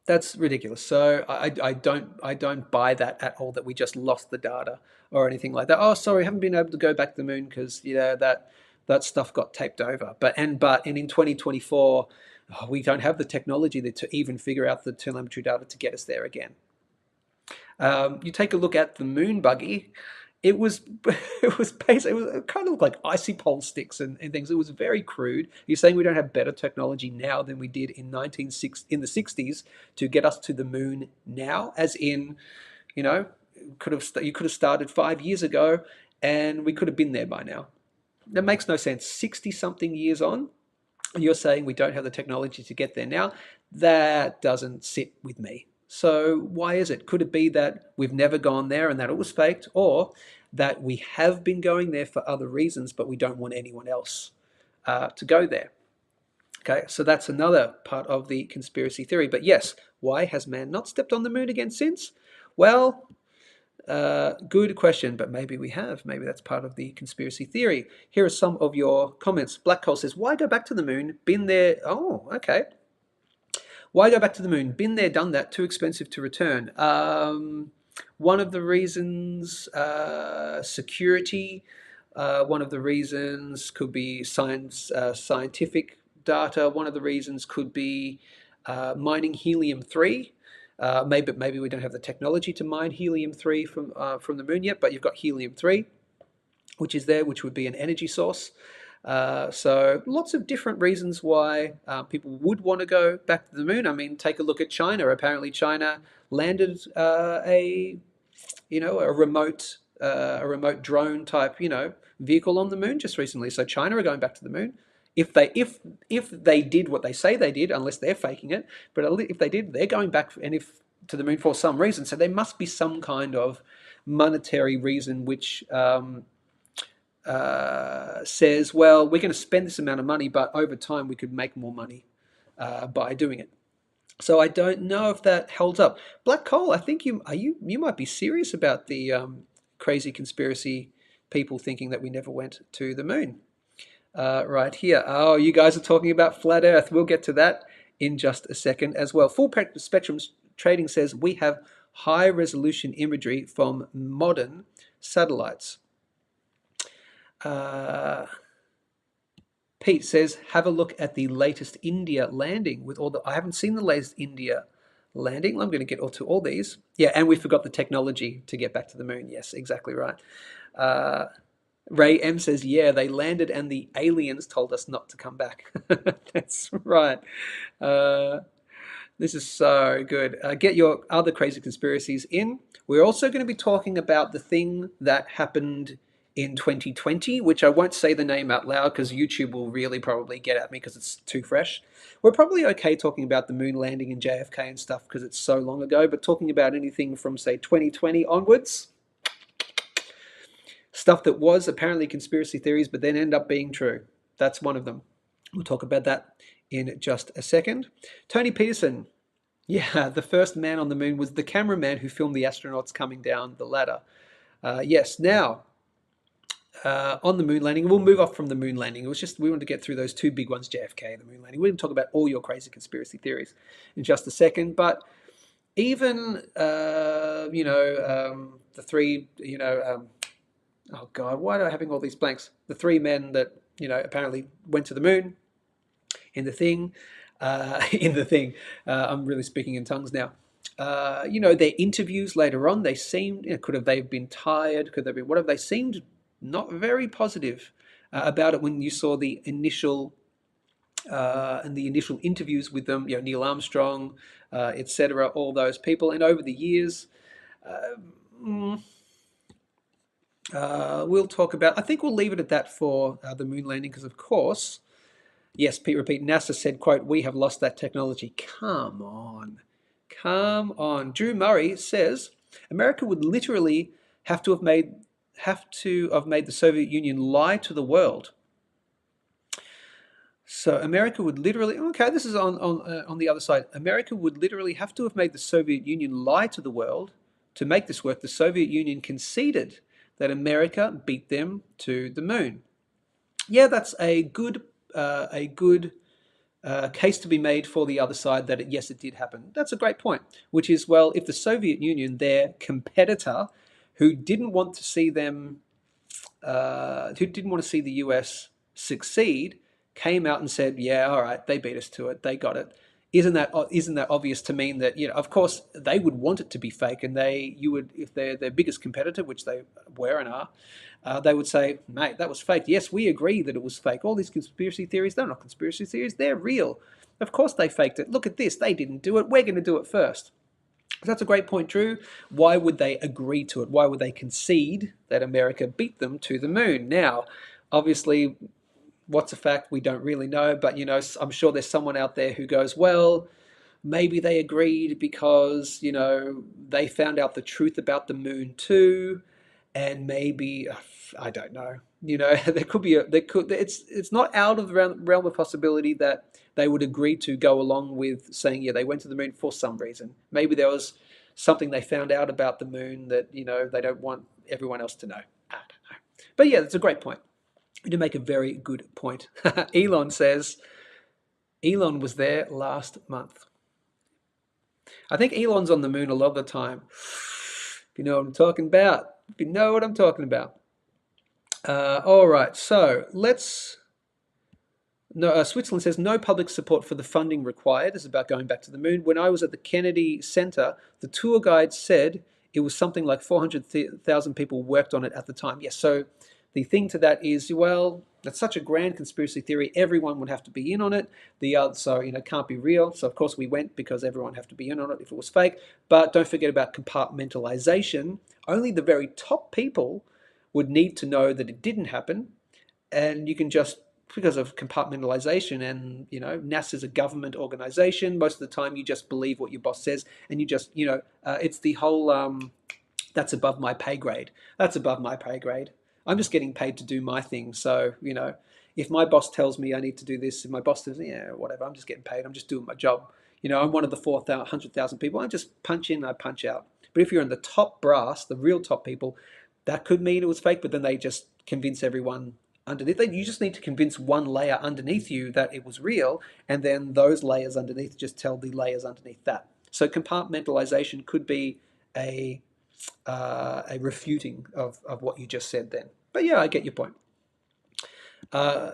That's ridiculous. So I don't buy that at all, that we just lost the data or anything like that. Oh, sorry, haven't been able to go back to the moon because that stuff got taped over. But in 2024, we don't have the technology to even figure out the telemetry data to get us there again. You take a look at the moon buggy. It was it kind of looked like icy pole sticks and things. It was very crude. You're saying we don't have better technology now than we did in the 60s to get us to the moon now, as in, you know, you could have started 5 years ago and we could have been there by now. That makes no sense. 60 something years on, you're saying we don't have the technology to get there now. That doesn't sit with me. So why is it? Could it be that we've never gone there and that it was faked, or that we have been going there for other reasons, but we don't want anyone else to go there? Okay, so that's another part of the conspiracy theory. But yes, why has man not stepped on the moon again since? Well, good question, but maybe we have. Maybe that's part of the conspiracy theory. Here are some of your comments. Black Hole says, why go back to the moon? Been there. Oh, okay. Why go back to the moon? Been there, done that. Too expensive to return. One of the reasons, security. One of the reasons could be scientific data. One of the reasons could be mining helium-3. Maybe we don't have the technology to mine helium-3 from the moon yet, but you've got helium-3, which is there, which would be an energy source. So lots of different reasons why people would want to go back to the moon. I mean, take a look at China. Apparently, China landed a remote drone type vehicle on the moon just recently. So China are going back to the moon. If they did what they say they did, unless they're faking it, but if they did, they're going back to the moon for some reason. So there must be some kind of monetary reason which says, well, we're going to spend this amount of money, but over time we could make more money by doing it. So I don't know if that holds up. Black Coal, I think you might be serious about the crazy conspiracy people thinking that we never went to the moon. Right here. Oh, you guys are talking about flat Earth. We'll get to that in just a second as well. Full Spectrum Trading says we have high resolution imagery from modern satellites. Pete says, have a look at the latest India landing with all the. I haven't seen the latest India landing. I'm going to get to all these. Yeah, and we forgot the technology to get back to the moon. Yes, exactly right. Ray M says, yeah, they landed and the aliens told us not to come back. That's right. This is so good. Get your other crazy conspiracies in. We're also going to be talking about the thing that happened in 2020, which I won't say the name out loud because YouTube will really probably get at me because it's too fresh. We're probably okay talking about the moon landing and JFK and stuff because it's so long ago, but talking about anything from, say, 2020 onwards, stuff that was apparently conspiracy theories but then end up being true. That's one of them. We'll talk about that in just a second. Tony Peterson. Yeah, the first man on the moon was the cameraman who filmed the astronauts coming down the ladder. Yes, now, on the moon landing, we'll move off from the moon landing. It was just, we wanted to get through those two big ones, JFK and the moon landing. We're going to talk about all your crazy conspiracy theories in just a second. But even, the three, oh God, why am I having all these blanks? The three men that, apparently went to the moon in the thing. I'm really speaking in tongues now. Their interviews later on, they seemed, could have they been tired? Could they be whatever? They seemed not very positive about it when you saw the initial interviews with them. Neil Armstrong, etc. All those people, and over the years, we'll talk about. I think we'll leave it at that for the moon landing, because of course. Yes, Pete, repeat. NASA said, quote, "We have lost that technology." Come on. Come on. Drew Murray says America would literally have to have made the Soviet Union lie to the world. So America would literally, okay, this is on the other side. America would literally have to have made the Soviet Union lie to the world to make this work. The Soviet Union conceded that America beat them to the moon. Yeah, that's a good case to be made for the other side that yes, it did happen. That's a great point, which is, well, if the Soviet Union, their competitor, who didn't want to see the US succeed, came out and said, yeah, all right, they beat us to it, they got it. Isn't that obvious to mean that, of course they would want it to be fake, and if they're their biggest competitor, which they were and are, they would say, mate, that was fake. Yes, we agree that it was fake. All these conspiracy theories, they're not conspiracy theories, they're real. Of course they faked it. Look at this, they didn't do it, we're going to do it first. That's a great point, Drew. Why would they agree to it? Why would they concede that America beat them to the moon? Now, obviously, what's a fact? We don't really know, but I'm sure there's someone out there who goes, well, maybe they agreed because they found out the truth about the moon too, and maybe I don't know. There could be it's not out of the realm of possibility that they would agree to go along with saying, yeah, they went to the moon for some reason. Maybe there was something they found out about the moon that they don't want everyone else to know. I don't know. But yeah, that's a great point. You do make a very good point. Elon says, Elon was there last month. I think Elon's on the moon a lot of the time. If you know what I'm talking about. If you know what I'm talking about. All right, so let's... No, Switzerland says, no public support for the funding required. This is about going back to the moon. When I was at the Kennedy Center, the tour guide said it was something like 400,000 people worked on it at the time. Yes, so the thing to that is, well, that's such a grand conspiracy theory. Everyone would have to be in on it. So it can't be real. So of course we went because everyone have to be in on it if it was fake. But don't forget about compartmentalization. Only the very top people would need to know that it didn't happen, and you can just, because of compartmentalization, and NASA's a government organization. Most of the time, you just believe what your boss says, and you just it's the whole that's above my pay grade. That's above my pay grade. I'm just getting paid to do my thing. So, if my boss tells me I need to do this, if my boss says, yeah, whatever, I'm just getting paid, I'm just doing my job. I'm one of the 400,000 people. I just punch in, I punch out. But if you're in the top brass, the real top people, that could mean it was fake, but then they just convince everyone underneath. You just need to convince one layer underneath you that it was real, and then those layers underneath just tell the layers underneath that. So compartmentalization could be a refuting of what you just said then. But yeah, I get your point.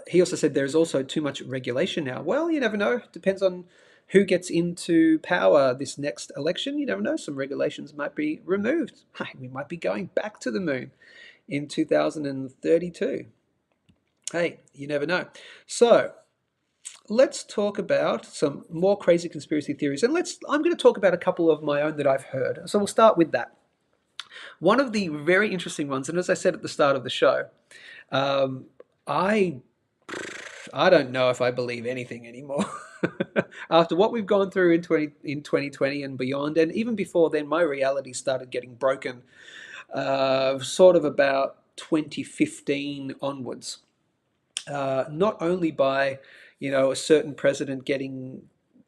He also said there's also too much regulation now. Well, you never know. Depends on who gets into power this next election. You never know. Some regulations might be removed. We might be going back to the moon in 2032. Hey, you never know. So let's talk about some more crazy conspiracy theories. And I'm going to talk about a couple of my own that I've heard. So we'll start with that. One of the very interesting ones, and as I said at the start of the show, um, I I don't know if I believe anything anymore. After what we've gone through in 2020 and beyond, and even before then, my reality started getting broken, sort of about 2015 onwards. Not only by, a certain president getting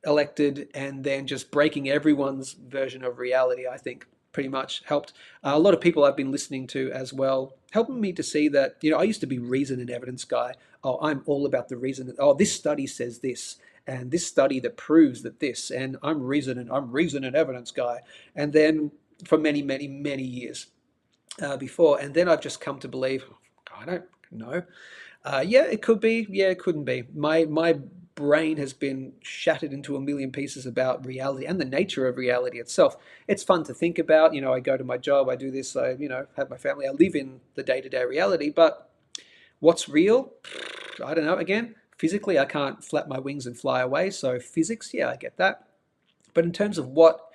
elected and then just breaking everyone's version of reality, I think pretty much helped. A lot of people I've been listening to as well, helping me to see that, I used to be reason and evidence guy. Oh, I'm all about the reason. Oh, this study says this, and this study that proves that this, and I'm reason and evidence guy. And then for many, many, many years before, and then I've just come to believe, I don't know. Yeah, it could be. Yeah, it couldn't be. My brain has been shattered into a million pieces about reality and the nature of reality itself. It's fun to think about. I go to my job, I do this, I have my family, I live in the day-to-day reality. But what's real? I don't know. Again, physically, I can't flap my wings and fly away. So physics, yeah, I get that. But in terms of what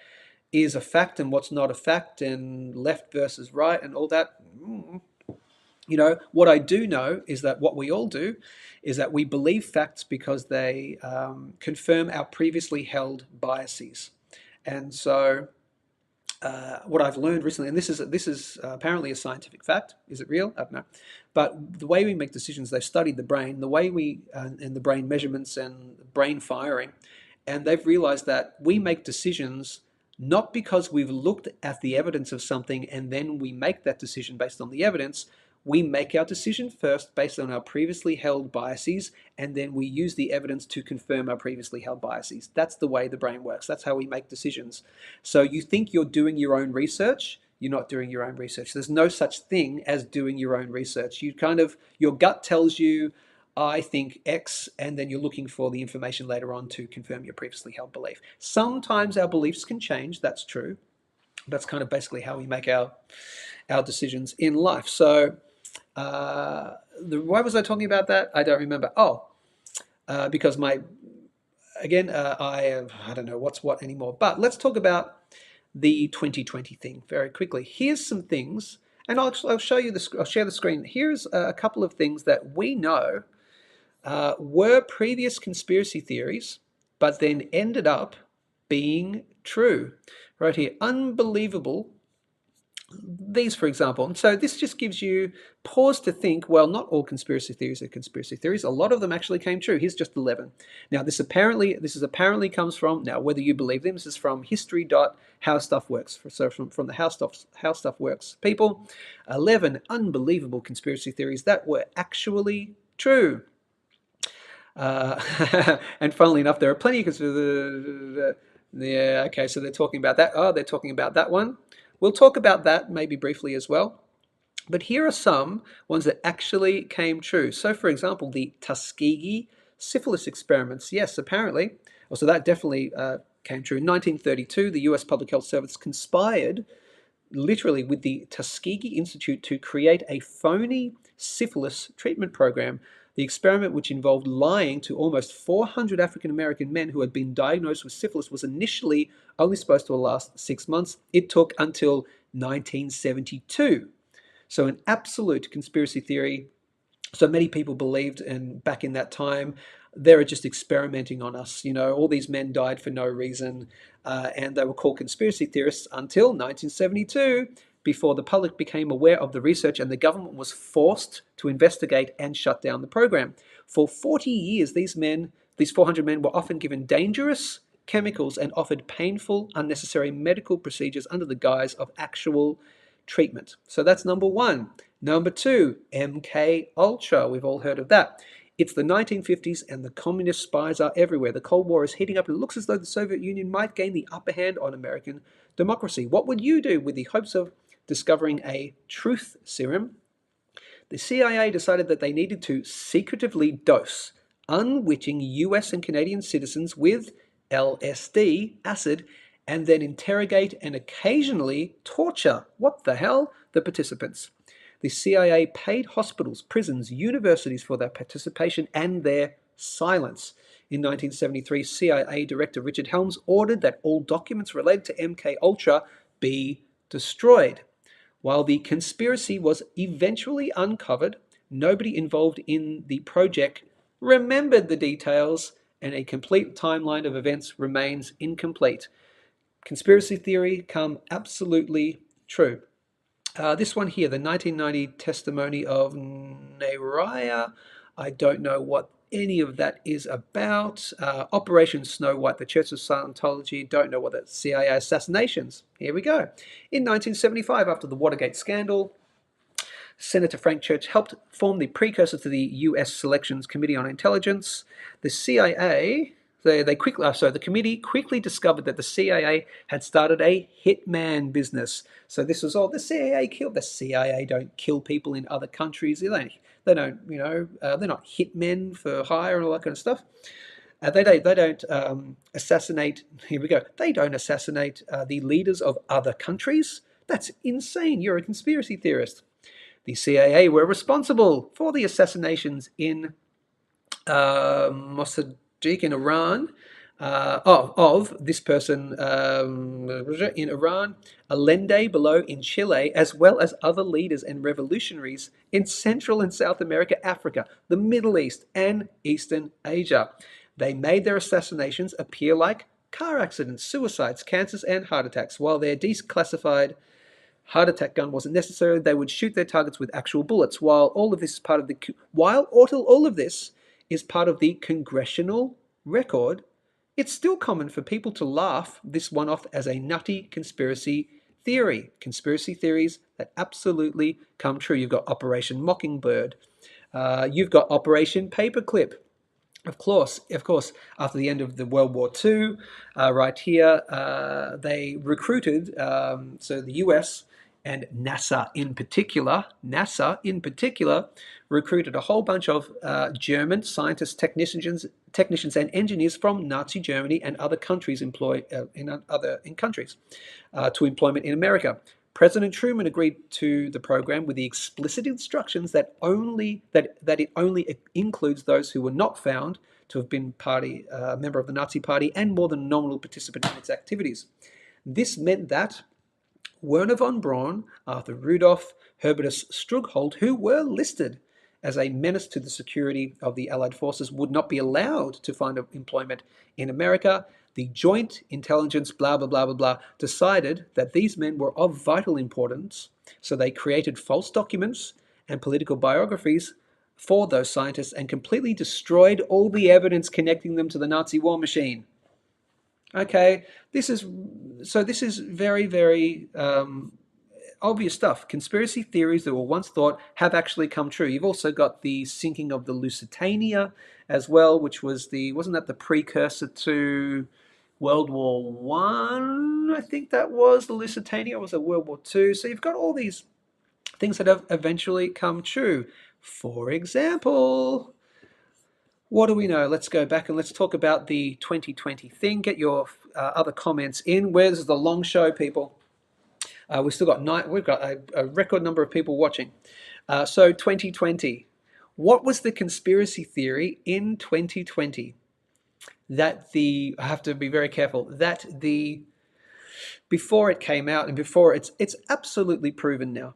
is a fact and what's not a fact, and left versus right, and all that. What I do know is that what we all do is that we believe facts because they confirm our previously held biases. And so, what I've learned recently, and this is apparently a scientific fact. Is it real? I don't know. But the way we make decisions, they've studied the brain, the way we and the brain measurements and brain firing, and they've realized that we make decisions not because we've looked at the evidence of something and then we make that decision based on the evidence. We make our decision first based on our previously held biases, and then we use the evidence to confirm our previously held biases. That's the way the brain works. That's how we make decisions. So you think you're doing your own research, you're not doing your own research. There's no such thing as doing your own research. Your gut tells you, I think X, and then you're looking for the information later on to confirm your previously held belief. Sometimes our beliefs can change, that's true. That's kind of basically how we make our decisions in life. So why was I talking about that? I don't remember. Oh, because I don't know what's what anymore. But let's talk about the 2020 thing very quickly. Here's some things, and I'll show you this. I'll share the screen. Here's a couple of things that we know were previous conspiracy theories, but then ended up being true. Right here, unbelievable. These, for example. And so this just gives you pause to think, well, not all conspiracy theories are conspiracy theories. A lot of them actually came true. Here's just 11. Now, this apparently comes from, now, whether you believe them, this is from history.howstuffworks. So from the How Stuff Works people, 11 unbelievable conspiracy theories that were actually true. And funnily enough, there are plenty of yeah, okay, so they're talking about that. Oh, they're talking about that one. We'll talk about that maybe briefly as well. But here are some ones that actually came true. So, for example, the Tuskegee syphilis experiments. Yes, apparently. Well, so that definitely came true. In 1932, the US Public Health Service conspired literally with the Tuskegee Institute to create a phony syphilis treatment program. The experiment, which involved lying to almost 400 African American men who had been diagnosed with syphilis, was initially only supposed to last 6 months. It took until 1972. So an absolute conspiracy theory. So many people believed, and back in that time, they were just experimenting on us. All these men died for no reason, and they were called conspiracy theorists until 1972, before the public became aware of the research and the government was forced to investigate and shut down the program. For 40 years, these 400 men, were often given dangerous chemicals and offered painful, unnecessary medical procedures under the guise of actual treatment. So that's number one. Number two, MK Ultra. We've all heard of that. It's the 1950s and the communist spies are everywhere. The Cold War is heating up and it looks as though the Soviet Union might gain the upper hand on American democracy. What would you do with the hopes of discovering a truth serum? The CIA decided that they needed to secretively dose unwitting US and Canadian citizens with LSD, acid, and then interrogate and occasionally torture, what the hell, the participants. The CIA paid hospitals, prisons, universities for their participation and their silence. In 1973, CIA Director Richard Helms ordered that all documents related to MK Ultra be destroyed. While the conspiracy was eventually uncovered, nobody involved in the project remembered the details, and a complete timeline of events remains incomplete. Conspiracy theory come absolutely true. This one here, the 1990 testimony of Nesara. I don't know what any of that is about. Operation Snow White, the Church of Scientology. Don't know what that. CIA assassinations. Here we go. In 1975, after the Watergate scandal, Senator Frank Church helped form the precursor to the U.S. Selections Committee on Intelligence. The CIA, the committee quickly discovered that the CIA had started a hitman business. So this was all the CIA killed. The CIA don't kill people in other countries. They don't, they're not hitmen for hire and all that kind of stuff. They don't assassinate. Here we go. They don't assassinate the leaders of other countries. That's insane. You're a conspiracy theorist. The CIA were responsible for the assassinations in Mossadegh in Iran, of this person in Iran, Allende below in Chile, as well as other leaders and revolutionaries in Central and South America, Africa, the Middle East, and Eastern Asia. They made their assassinations appear like car accidents, suicides, cancers, and heart attacks, while their declassified heart attack gun wasn't necessary. They would shoot their targets with actual bullets. While all of this is part of the congressional record, it's still common for people to laugh this one off as a nutty conspiracy theory. Conspiracy theories that absolutely come true. You've got Operation Mockingbird. You've got Operation Paperclip. Of course, after the end of the World War II, right here, they recruited, so the US and NASA in particular, recruited a whole bunch of German scientists, technicians, and engineers from Nazi Germany and other countries in countries to employment in America. President Truman agreed to the program with the explicit instructions that it only includes those who were not found to have been a member of the Nazi Party and more than a nominal participant in its activities. This meant that Werner von Braun, Arthur Rudolph, Herbertus Strughold, who were listed as a menace to the security of the Allied forces, would not be allowed to find employment in America. The Joint Intelligence blah, blah, blah, blah, blah decided that these men were of vital importance, so they created false documents and political biographies for those scientists and completely destroyed all the evidence connecting them to the Nazi war machine. Okay, this is very, very obvious stuff. Conspiracy theories that were once thought have actually come true. You've also got the sinking of the Lusitania as well, which wasn't that the precursor to World War One? I think that was the Lusitania. Was it World War Two? So you've got all these things that have eventually come true. For example, what do we know? Let's go back and let's talk about the 2020 thing. Get your other comments in. Where's the long show, people? We've still got we've got a record number of people watching. So 2020. What was the conspiracy theory in 2020? I have to be very careful, before it came out and before it's absolutely proven now.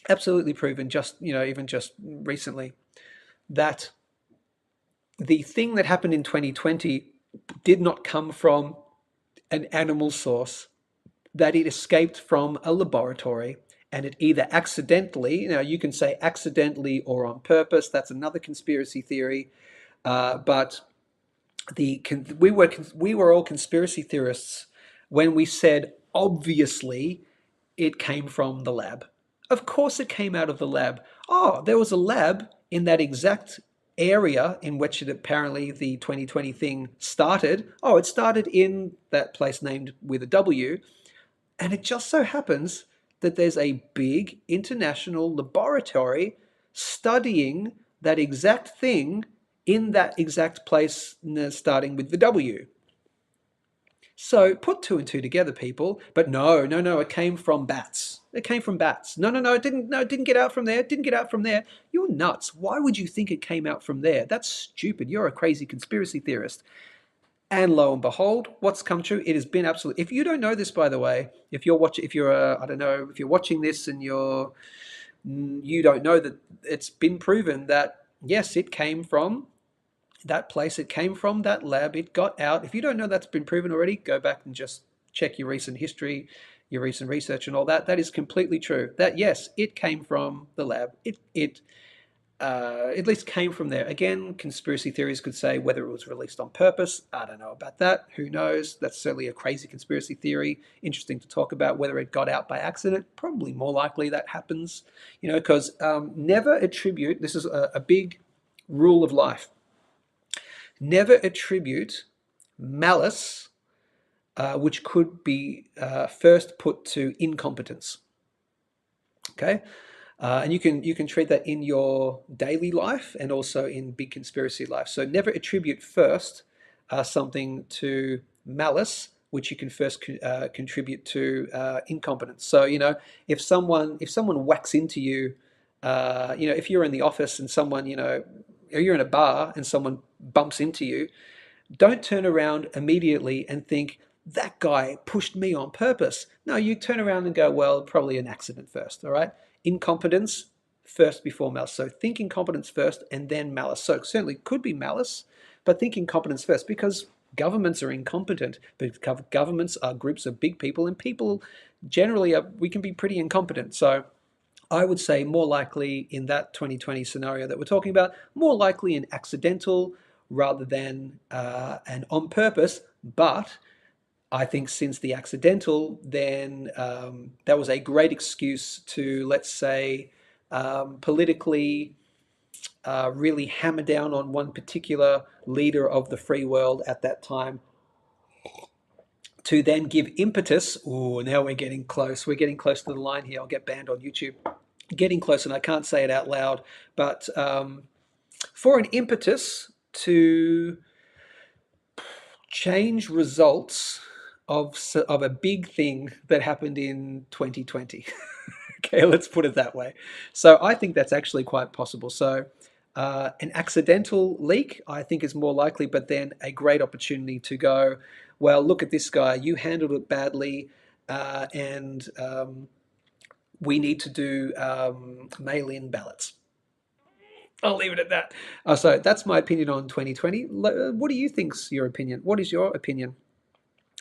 Absolutely proven, even just recently, that the thing that happened in 2020 did not come from an animal source, that it escaped from a laboratory, and it either accidentally, you can say accidentally or on purpose, that's another conspiracy theory, but we were all conspiracy theorists when we said, obviously, it came from the lab. Of course it came out of the lab. Oh, there was a lab in that exact area in which apparently the 2020 thing started. Oh, it started in that place named with a W. And it just so happens that there's a big international laboratory studying that exact thing in that exact place starting with the W. So put two and two together, people. But no, it came from bats. It came from bats. No, it didn't get out from there. It didn't get out from there. You're nuts. Why would you think it came out from there? That's stupid. You're a crazy conspiracy theorist. And lo and behold, what's come true? It has been absolutely. If you don't know this, by the way, if you're watching, if you're I don't know, if you're watching this and you don't know that it's been proven that yes, it came from that place, it came from that lab, it got out. If you don't know that's been proven already, go back and just check your recent history, your recent research, and all that. That is completely true. That yes, it came from the lab. It at least came from there. Again, conspiracy theories could say whether it was released on purpose. I don't know about that. Who knows? That's certainly a crazy conspiracy theory. Interesting to talk about. Whether it got out by accident, probably more likely that happens. Because never attribute. This is a big rule of life. Never attribute malice, which could be first put to incompetence. Okay. And you can treat that in your daily life and also in big conspiracy life. So never attribute first something to malice, which you can first contribute to incompetence. So if someone whacks into you, if you're in the office and someone or you're in a bar and someone bumps into you, don't turn around immediately and think, that guy pushed me on purpose. No, you turn around and go, well, probably an accident first, all right? Incompetence first before malice. So think incompetence first and then malice. So it certainly could be malice, but think incompetence first because governments are incompetent. But governments are groups of big people, and people generally we can be pretty incompetent. So I would say more likely in that 2020 scenario that we're talking about, more likely an accidental rather than an on purpose. But I think since the accidental, then that was a great excuse to, let's say, politically really hammer down on one particular leader of the free world at that time, to then give impetus. Oh, now we're getting close. We're getting close to the line here. I'll get banned on YouTube. Getting close, and I can't say it out loud, but for an impetus to change results of a big thing that happened in 2020. Okay, let's put it that way. So I think that's actually quite possible. So an accidental leak, I think, is more likely, but then a great opportunity to go, well, look at this guy, you handled it badly, and we need to do mail-in ballots. I'll leave it at that. So that's my opinion on 2020. What do you think's your opinion? What is your opinion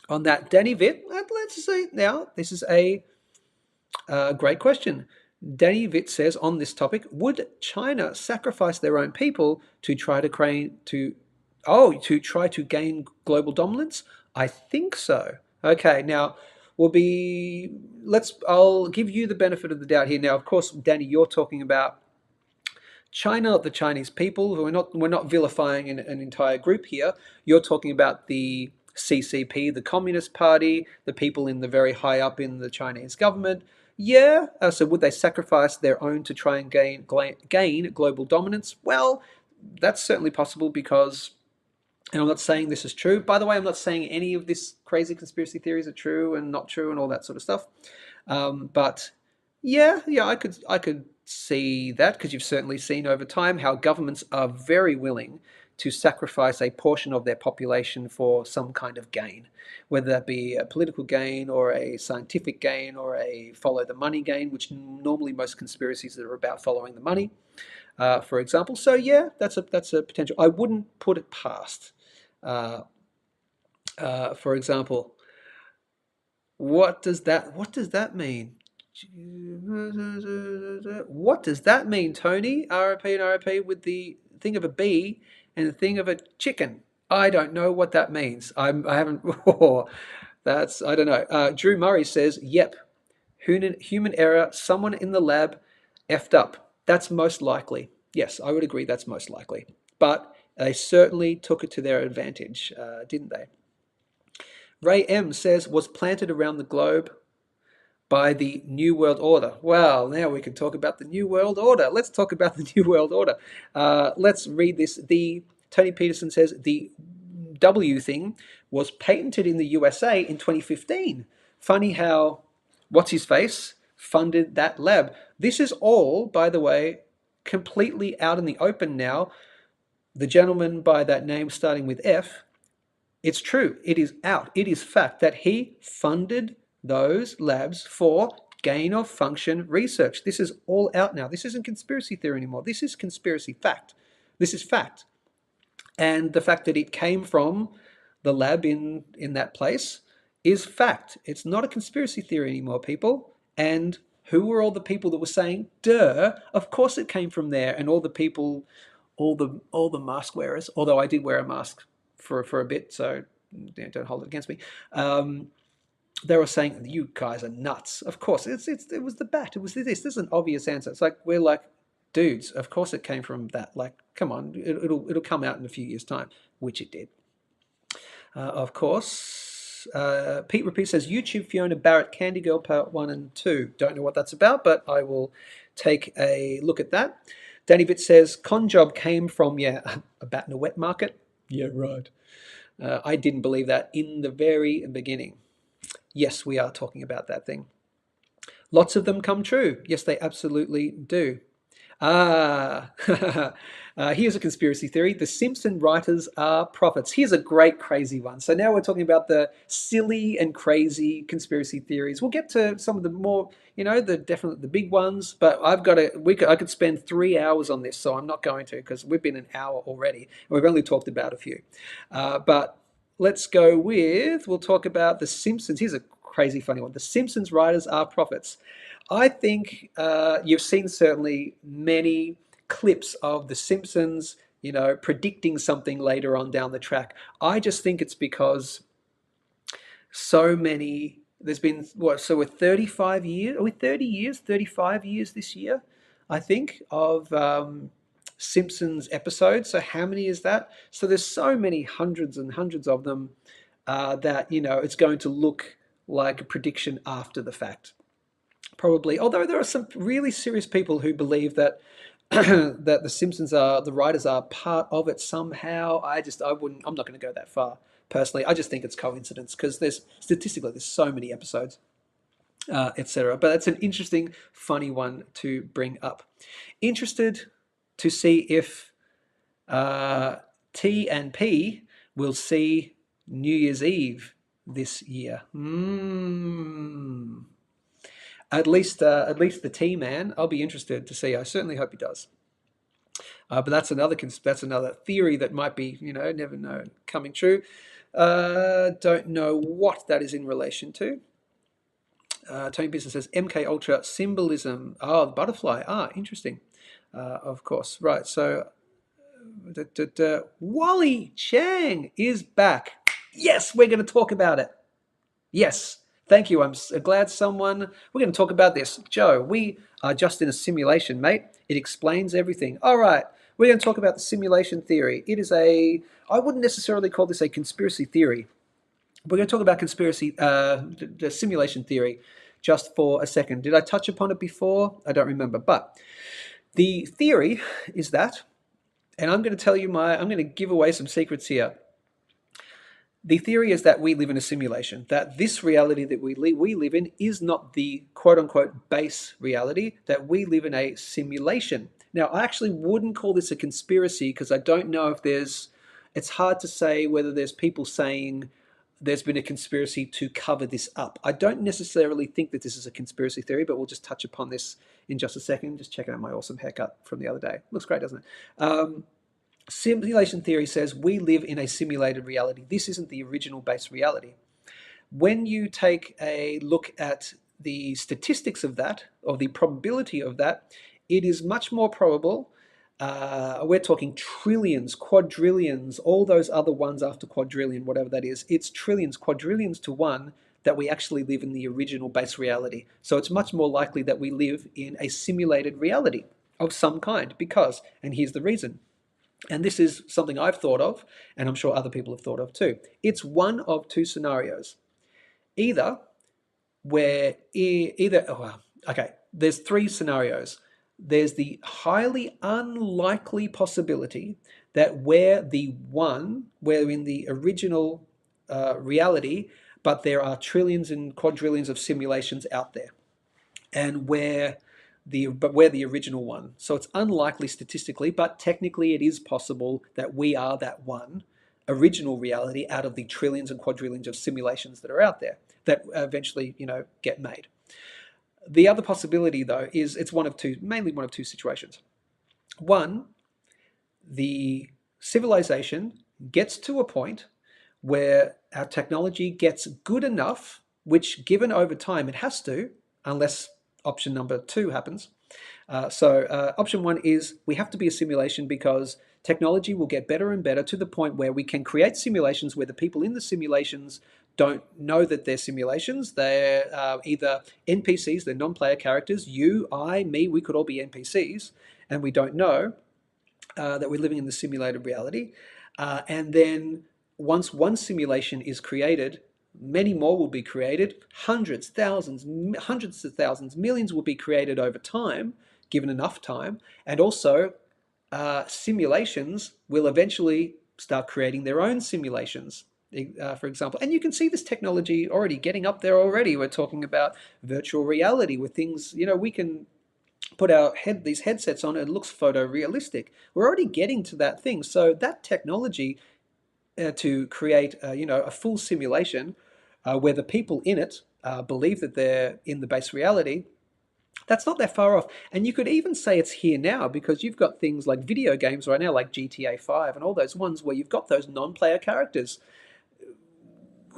on that? Danny Vitt, let's see now. This is a great question. Danny Vitt says on this topic, would China sacrifice their own people to try to gain global dominance? I think so. Okay, now I'll give you the benefit of the doubt here. Now, of course, Danny, you're talking about China, the Chinese people. We're not vilifying an entire group here. You're talking about the CCP, the Communist Party, the people in the very high up in the Chinese government. Yeah. So would they sacrifice their own to try and gain global dominance? Well, that's certainly possible because, and I'm not saying this is true. By the way, I'm not saying any of this crazy conspiracy theories are true and not true and all that sort of stuff. But yeah, I could see that because you've certainly seen over time how governments are very willing to sacrifice a portion of their population for some kind of gain, whether that be a political gain or a scientific gain or a follow the money gain, which normally most conspiracies are about following the money, for example. So yeah, that's a potential. I wouldn't put it past. For example, what does that mean? What does that mean, Tony? RIP and RIP with the thing of a bee and the thing of a chicken. I don't know what that means. I haven't. Oh, I don't know. Drew Murray says, "Yep, human error. Someone in the lab effed up. That's most likely." Yes, I would agree. That's most likely. But they certainly took it to their advantage, didn't they? Ray M says, "Was planted around the globe by the New World Order." Well, now we can talk about the New World Order. Let's talk about the New World Order. Let's read this. Tony Peterson says the W thing was patented in the USA in 2015. Funny how what's his face funded that lab. This is all, by the way, completely out in the open now. The gentleman by that name starting with F, It's true. It is out. It is fact that he funded those labs for gain of function research. This is all out now. This isn't conspiracy theory anymore. This is conspiracy fact. This is fact. And the fact that it came from the lab in that place is fact. It's not a conspiracy theory anymore, people. And who were all the people that were saying, duh, of course it came from there, and all the people, all the mask wearers, although I did wear a mask for a bit, so don't hold it against me. They were saying, you guys are nuts. Of course, it was the bat. It was this. This is an obvious answer. It's like, we're like, dudes, of course it came from that. Like, come on, it'll come out in a few years' time, which it did. Of course, Pete Repeat says, YouTube Fiona Barrett Candy Girl Part 1 and 2. Don't know what that's about, but I will take a look at that. Danny Bit says, con job came from, yeah, a bat in a wet market. Yeah, right. I didn't believe that in the very beginning. Yes, we are talking about that thing. Lots of them come true. Yes, they absolutely do. Here's a conspiracy theory. The Simpson writers are prophets. Here's a great crazy one. So now we're talking about the silly and crazy conspiracy theories. We'll get to some of the more, the big ones, but I could spend 3 hours on this, so I'm not going to, because we've been an hour already, and we've only talked about a few. But let's go we'll talk about the Simpsons. Here's a crazy funny one. The Simpsons writers are prophets. I think you've seen certainly many clips of The Simpsons, predicting something later on down the track. I just think it's because there's been, so we're 35 years, are we 30 years, 35 years this year, I think, of Simpsons episodes. So how many is that? So there's so many, hundreds and hundreds of them, that, it's going to look like a prediction after the fact. Probably, although there are some really serious people who believe that that the Simpsons the writers are part of it somehow. I'm not going to go that far personally. I just think it's coincidence, because statistically there's so many episodes, etc. But it's an interesting, funny one to bring up. Interested to see if T and P will see New Year's Eve this year. At least the T-Man, I'll be interested to see. I certainly hope he does. But that's another theory that might be, never know, coming true. Don't know what that is in relation to. Tony Business says, MK Ultra symbolism. Oh, the butterfly. Interesting. Of course. Right. So, Wally Chang is back. Yes, we're going to talk about it. Yes. Thank you. I'm glad we're going to talk about this. Joe, we are just in a simulation, mate. It explains everything. All right. We're going to talk about the simulation theory. I wouldn't necessarily call this a conspiracy theory. We're going to talk about the simulation theory just for a second. Did I touch upon it before? I don't remember. But the theory is that, and I'm going to tell you I'm going to give away some secrets here. The theory is that we live in a simulation, that this reality that we live in is not the quote-unquote base reality, that we live in a simulation. Now, I actually wouldn't call this a conspiracy, because I don't know if it's hard to say whether there's people saying there's been a conspiracy to cover this up. I don't necessarily think that this is a conspiracy theory, but we'll just touch upon this in just a second. Just checking out my awesome haircut from the other day. Looks great, doesn't it? Simulation theory says we live in a simulated reality. This isn't the original base reality. When you take a look at the statistics of that, or the probability of that, it is much more probable. We're talking trillions, quadrillions, all those other ones after quadrillion, whatever that is. It's trillions, quadrillions to one that we actually live in the original base reality. So it's much more likely that we live in a simulated reality of some kind, because, and here's the reason, and this is something I've thought of, and I'm sure other people have thought of too. It's one of two scenarios. There's three scenarios. There's the highly unlikely possibility that we're in the original reality, but there are trillions and quadrillions of simulations out there, and we're the original one. So it's unlikely statistically, but technically it is possible that we are that one original reality out of the trillions and quadrillions of simulations that are out there that eventually, get made. The other possibility, though, is it's mainly one of two situations. One, the civilization gets to a point where our technology gets good enough, which given over time it has to, unless option number 2 happens. Option 1 is we have to be a simulation because technology will get better and better to the point where we can create simulations where the people in the simulations don't know that they're simulations. They're either NPCs, they're non-player characters. You, I, me, we could all be NPCs, and we don't know that we're living in the simulated reality. And then once one simulation is created, many more will be created. Hundreds of thousands, millions will be created over time, given enough time. And also, simulations will eventually start creating their own simulations, for example. And you can see this technology already getting up there already. We're talking about virtual reality with things, we can put these headsets on and it looks photorealistic. We're already getting to that thing. So that technology to create, a full simulation where the people in it believe that they're in the base reality, that's not that far off. And you could even say it's here now because you've got things like video games right now, like GTA 5 and all those ones where you've got those non-player characters.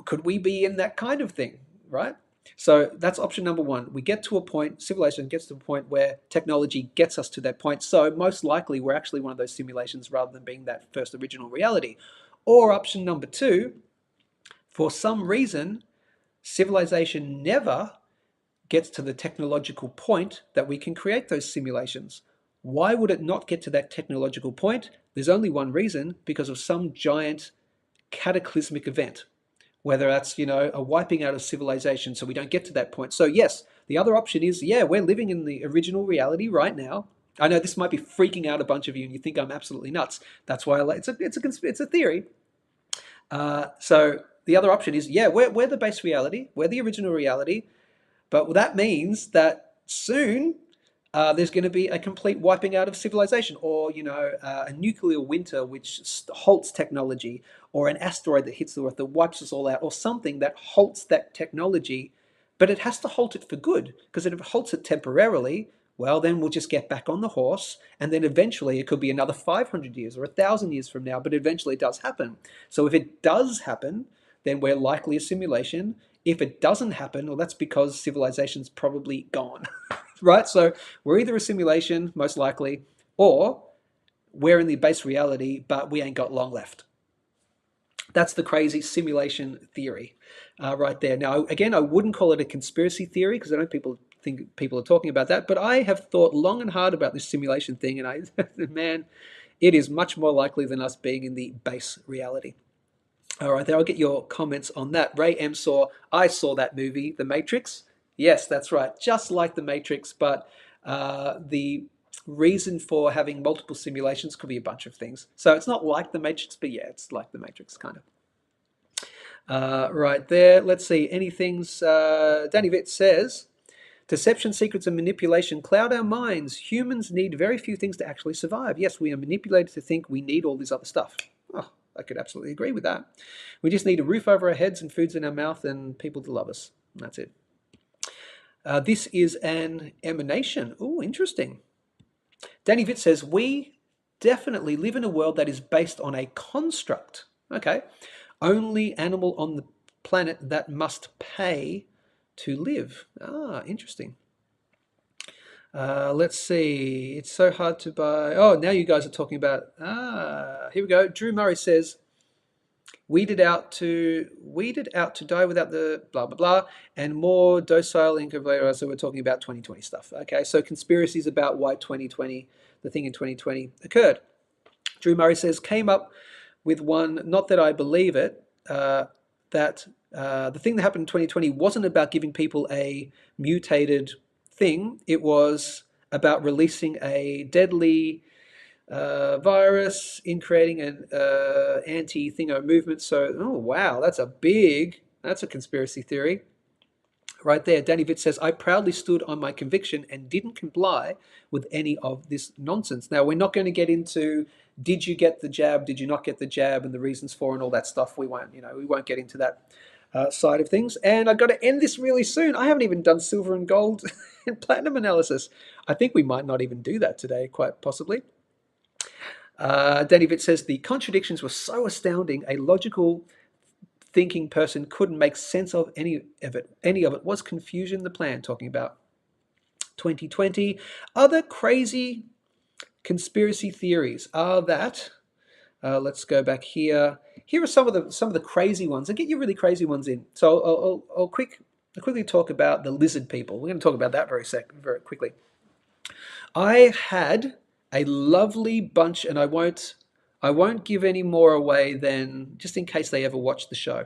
Could we be in that kind of thing, right? So that's option number 1. We get to a point, civilization gets to a point where technology gets us to that point. So most likely we're actually one of those simulations rather than being that first original reality. Or option number 2, for some reason, civilization never gets to the technological point that we can create those simulations. Why would it not get to that technological point? There's only one reason, because of some giant cataclysmic event. Whether that's, a wiping out of civilization, so we don't get to that point. So yes, the other option is, we're living in the original reality right now. I know this might be freaking out a bunch of you, and you think I'm absolutely nuts. That's why it's a theory. So the other option is, we're the base reality, we're the original reality, but that means that soon there's going to be a complete wiping out of civilization, or a nuclear winter which halts technology, or an asteroid that hits the Earth that wipes us all out, or something that halts that technology. But it has to halt it for good, because if it halts it temporarily, well, then we'll just get back on the horse, and then eventually it could be another 500 years or 1,000 years from now, but eventually it does happen. So if it does happen, then we're likely a simulation. If it doesn't happen, well, that's because civilization's probably gone, right? So we're either a simulation, most likely, or we're in the base reality, but we ain't got long left. That's the crazy simulation theory right there. Now, again, I wouldn't call it a conspiracy theory because I don't think people are talking about that, but I have thought long and hard about this simulation thing, and man, it is much more likely than us being in the base reality. All right, there, I'll get your comments on that. Ray M I saw that movie, The Matrix. Yes, that's right, just like The Matrix, but the reason for having multiple simulations could be a bunch of things. So it's not like The Matrix, but it's like The Matrix, kind of. Right there, let's see, any things, Danny Vitt says, deception, secrets, and manipulation cloud our minds. Humans need very few things to actually survive. Yes, we are manipulated to think we need all this other stuff. Oh, I could absolutely agree with that. We just need a roof over our heads and foods in our mouth and people to love us. That's it. This is an emanation. Oh, interesting. Danny Vitt says, we definitely live in a world that is based on a construct. Okay. Only animal on the planet that must pay to live. Ah, interesting. Let's see. It's so hard to buy. Oh, now you guys are talking about. Here we go. Drew Murray says, weeded out to die without the blah blah blah, and more docile incubator. So we're talking about 2020 stuff. Okay, so conspiracies about why 2020, the thing in 2020 occurred. Drew Murray says, came up with one. Not that I believe it. That the thing that happened in 2020 wasn't about giving people a mutated thing. It was about releasing a deadly virus in creating an anti-thingo movement. So, oh wow, that's a conspiracy theory. Right there, Danny Vitt says, I proudly stood on my conviction and didn't comply with any of this nonsense. Now, we're not going to get into did you get the jab, did you not get the jab, and the reasons for and all that stuff. We won't get into that side of things. And I've got to end this really soon. I haven't even done silver and gold and platinum analysis. I think we might not even do that today, quite possibly. Danny Vitt says, the contradictions were so astounding, a logical thinking person couldn't make sense of any of it. Any of it was confusion, the plan, talking about 2020. Other crazy conspiracy theories are that, let's go back here. Here are some of the crazy ones. I'll get you really crazy ones in. So I'll quickly talk about the lizard people. We're going to talk about that very quickly. I had a lovely bunch, and I won't give any more away than just in case they ever watch the show.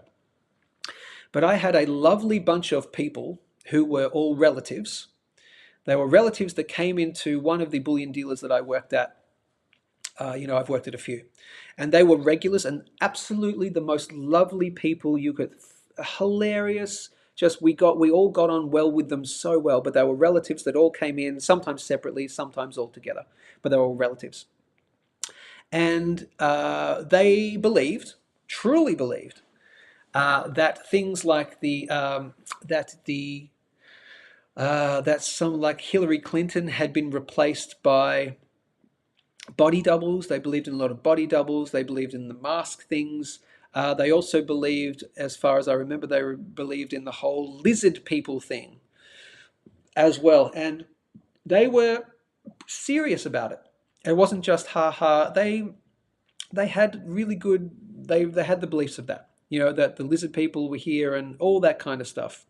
But I had a lovely bunch of people who were all relatives. They were relatives that came into one of the bullion dealers that I worked at. I've worked at a few. And they were regulars and absolutely the most lovely people you could, hilarious. Just we all got on well with them so well, but they were relatives that all came in, sometimes separately, sometimes all together, but they were all relatives. And they truly believed, that things like that some like Hillary Clinton had been replaced by body doubles. They believed in a lot of body doubles. They believed in the mask things. They also believed, as far as I remember, believed in the whole lizard people thing as well. And they were serious about it. It wasn't just ha ha. They had really good. They had the beliefs of that. That the lizard people were here and all that kind of stuff.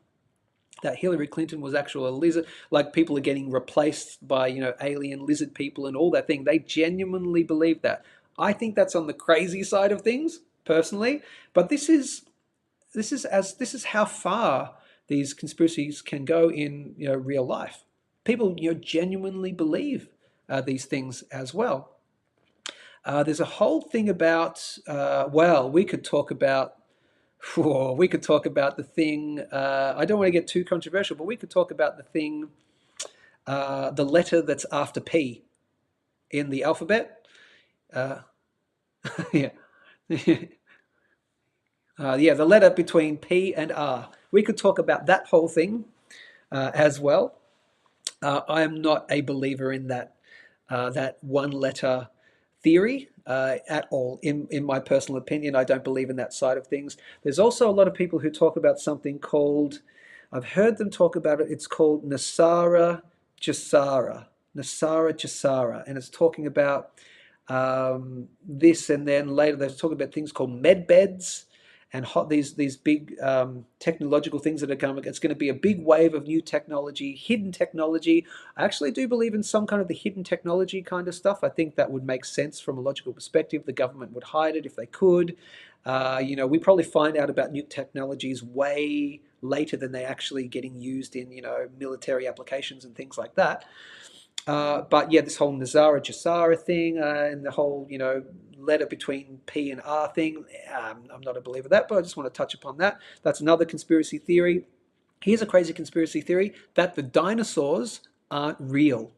That Hillary Clinton was actually a lizard, like people are getting replaced by, alien lizard people and all that thing. They genuinely believe that. I think that's on the crazy side of things, personally. But this is how far these conspiracies can go in, real life. People, genuinely believe these things as well. There's a whole thing about, we could talk about the thing. I don't want to get too controversial, but we could talk about the thing, the letter that's after P in the alphabet. Yeah. The letter between P and R. We could talk about that whole thing as well. I am not a believer in that one letter theory at all. In my personal opinion, I don't believe in that side of things. There's also a lot of people who talk about something called, I've heard them talk about it, it's called Nesara, Gesara, and it's talking about this, and then later they're talking about things called med beds and these big technological things that are coming. It's going to be a big wave of new technology, hidden technology. I actually do believe in some kind of the hidden technology kind of stuff. I think that would make sense from a logical perspective. The government would hide it if they could. We probably find out about new technologies way later than they actually getting used in, military applications and things like that. But yeah, this whole Nesara Gesara thing and the whole, letter between P and R thing, I'm not a believer of that, but I just want to touch upon that. That's another conspiracy theory. Here's a crazy conspiracy theory, that the dinosaurs aren't real.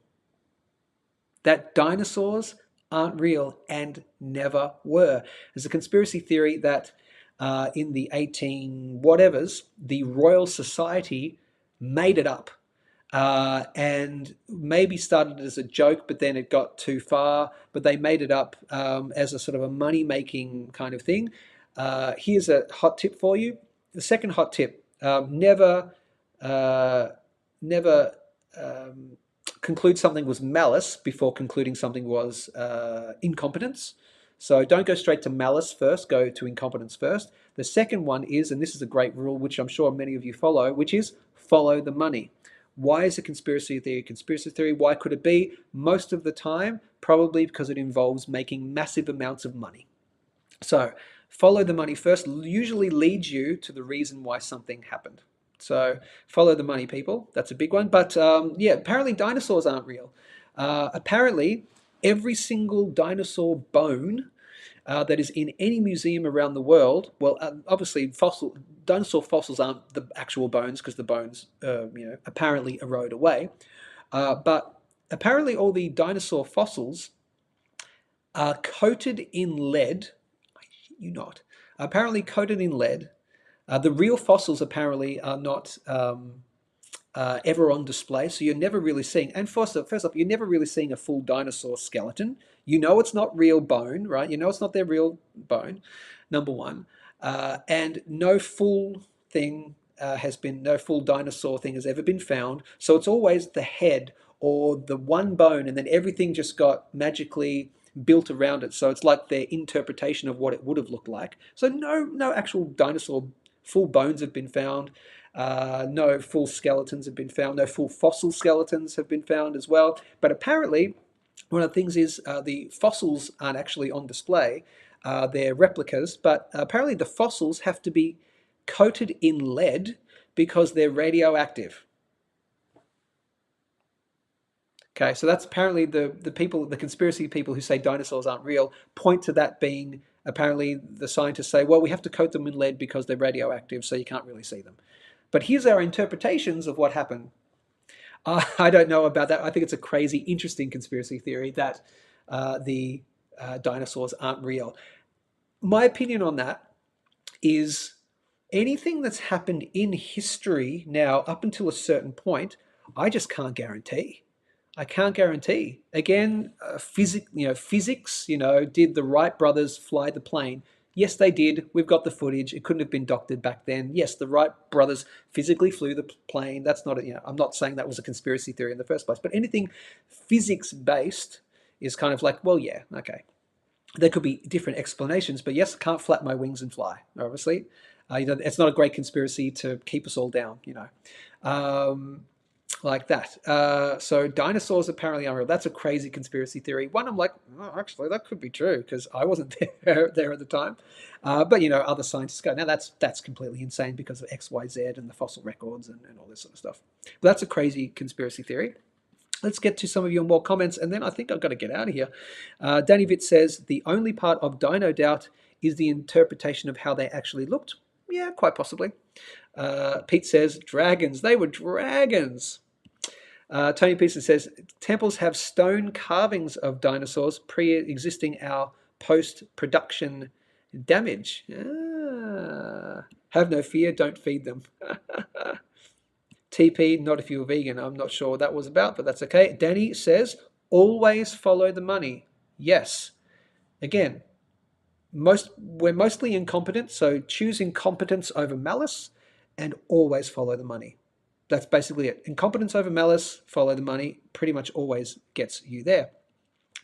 That dinosaurs aren't real and never were. There's a conspiracy theory that in the 18 whatevers, the Royal Society made it up. And maybe started as a joke, but then it got too far. But they made it up as a sort of a money-making kind of thing. Here's a hot tip for you. The second hot tip: never conclude something was malice before concluding something was incompetence. So don't go straight to malice first, go to incompetence first. The second one is, and this is a great rule, which I'm sure many of you follow, which is follow the money. Why is a conspiracy theory a conspiracy theory? Why could it be? Most of the time, probably because it involves making massive amounts of money. So follow the money first usually leads you to the reason why something happened. So follow the money, people. That's a big one. But apparently dinosaurs aren't real. Apparently every single dinosaur bone that is in any museum around the world. Well, obviously, dinosaur fossils aren't the actual bones because the bones, apparently erode away. But apparently, all the dinosaur fossils are coated in lead. I shit you not. Apparently coated in lead. The real fossils apparently are not ever on display, so you're never really seeing. And first off, you're never really seeing a full dinosaur skeleton. You know it's not real bone, right? You know it's not their real bone. Number one, and no full thing no full dinosaur thing has ever been found. So it's always the head or the one bone, and then everything just got magically built around it. So it's like their interpretation of what it would have looked like. So no actual dinosaur full bones have been found. No full skeletons have been found. No full fossil skeletons have been found as well. But apparently, one of the things is the fossils aren't actually on display. They're replicas, but apparently the fossils have to be coated in lead because they're radioactive. Okay, so that's apparently the conspiracy people who say dinosaurs aren't real point to that being apparently the scientists say, well, we have to coat them in lead because they're radioactive, so you can't really see them. But here's our interpretations of what happened. I don't know about that. I think it's a crazy, interesting conspiracy theory that the dinosaurs aren't real. My opinion on that is anything that's happened in history now up until a certain point, I just can't guarantee. I can't guarantee. Again, physics. Did the Wright brothers fly the plane? Yes, they did. We've got the footage. It couldn't have been doctored back then. Yes, the Wright brothers physically flew the plane. That's not, I'm not saying that was a conspiracy theory in the first place, but anything physics based is kind of like, well, yeah, okay. There could be different explanations, but yes, I can't flap my wings and fly, obviously. It's not a great conspiracy to keep us all down, like that. So dinosaurs apparently are real. That's a crazy conspiracy theory. One, I'm like, oh, actually, that could be true because I wasn't there at the time. But other scientists go, now that's completely insane because of X, Y, Z and the fossil records and all this sort of stuff. But that's a crazy conspiracy theory. Let's get to some of your more comments, and then I think I've got to get out of here. Danny Vitt says, the only part of Dino Doubt is the interpretation of how they actually looked. Yeah, quite possibly. Pete says, dragons. They were dragons. Tony Pearson says, temples have stone carvings of dinosaurs pre-existing our post-production damage. Have no fear, don't feed them. TP, not if you're vegan. I'm not sure what that was about, but that's okay. Danny says, always follow the money. Yes. Again, we're mostly incompetent, so choose incompetence over malice and always follow the money. That's basically it. Incompetence over malice, follow the money, pretty much always gets you there.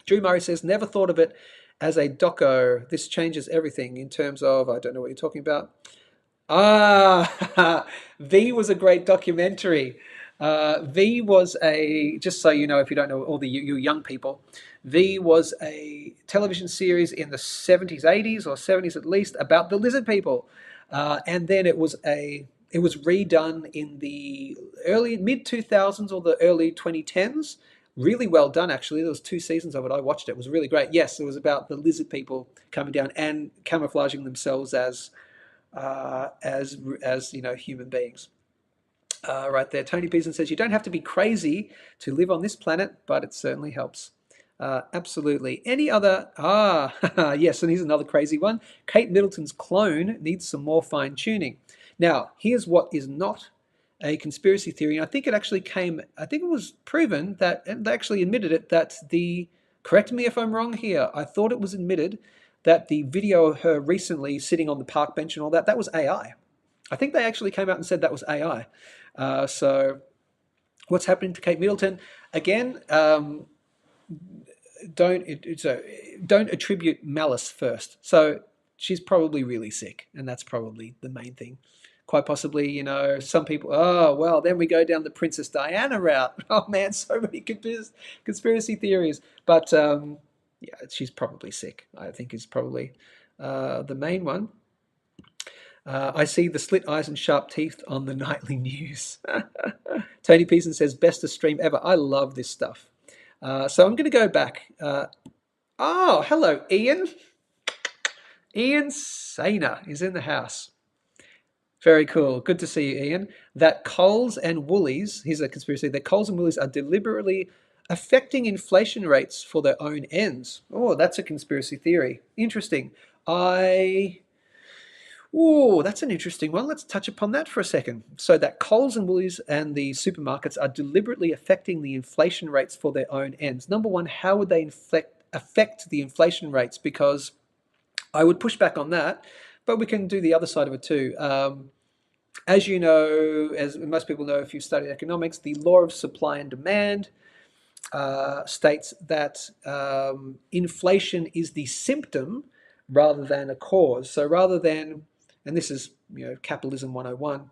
Drew Murray says, never thought of it as a doco. This changes everything in terms of, I don't know what you're talking about. V was a great documentary. V was just so you know, if you don't know, all you young people, V was a television series in the 70s, 80s, or 70s at least, about the lizard people. And then it was redone in the early mid-2000s or the early 2010s. Really well done, actually. There was 2 seasons of it. I watched it. It was really great. Yes, it was about the lizard people coming down and camouflaging themselves as human beings. Right there. Tony Pearson says, you don't have to be crazy to live on this planet, but it certainly helps. Absolutely. Any other? Yes, and here's another crazy one. Kate Middleton's clone needs some more fine tuning. Now, here's what is not a conspiracy theory. And I think it was proven that, and they actually admitted it, that correct me if I'm wrong here, I thought it was admitted that the video of her recently sitting on the park bench and all that was AI. I think they actually came out and said that was AI. So what's happening to Kate Middleton? Again, don't attribute malice first. So she's probably really sick, and that's probably the main thing. Quite possibly, some people, then we go down the Princess Diana route. Oh man, so many conspiracy theories. But yeah, she's probably sick, I think is probably the main one. I see the slit eyes and sharp teeth on the nightly news. Tony Pearson says, bestest stream ever. I love this stuff. So I'm going to go back. Hello, Ian. Ian Sainer is in the house. Very cool. Good to see you, Ian. That Coles and Woolies, here's a conspiracy, that Coles and Woolies are deliberately affecting inflation rates for their own ends. Oh, that's a conspiracy theory. Interesting. I Oh, that's an interesting one. Let's touch upon that for a second. So that Coles and Woolies and the supermarkets are deliberately affecting the inflation rates for their own ends. Number one, how would they affect the inflation rates? Because I would push back on that, but we can do the other side of it too. As you know, as most people know if you've studied economics, the law of supply and demand states that inflation is the symptom rather than a cause. So rather than, and this is capitalism 101,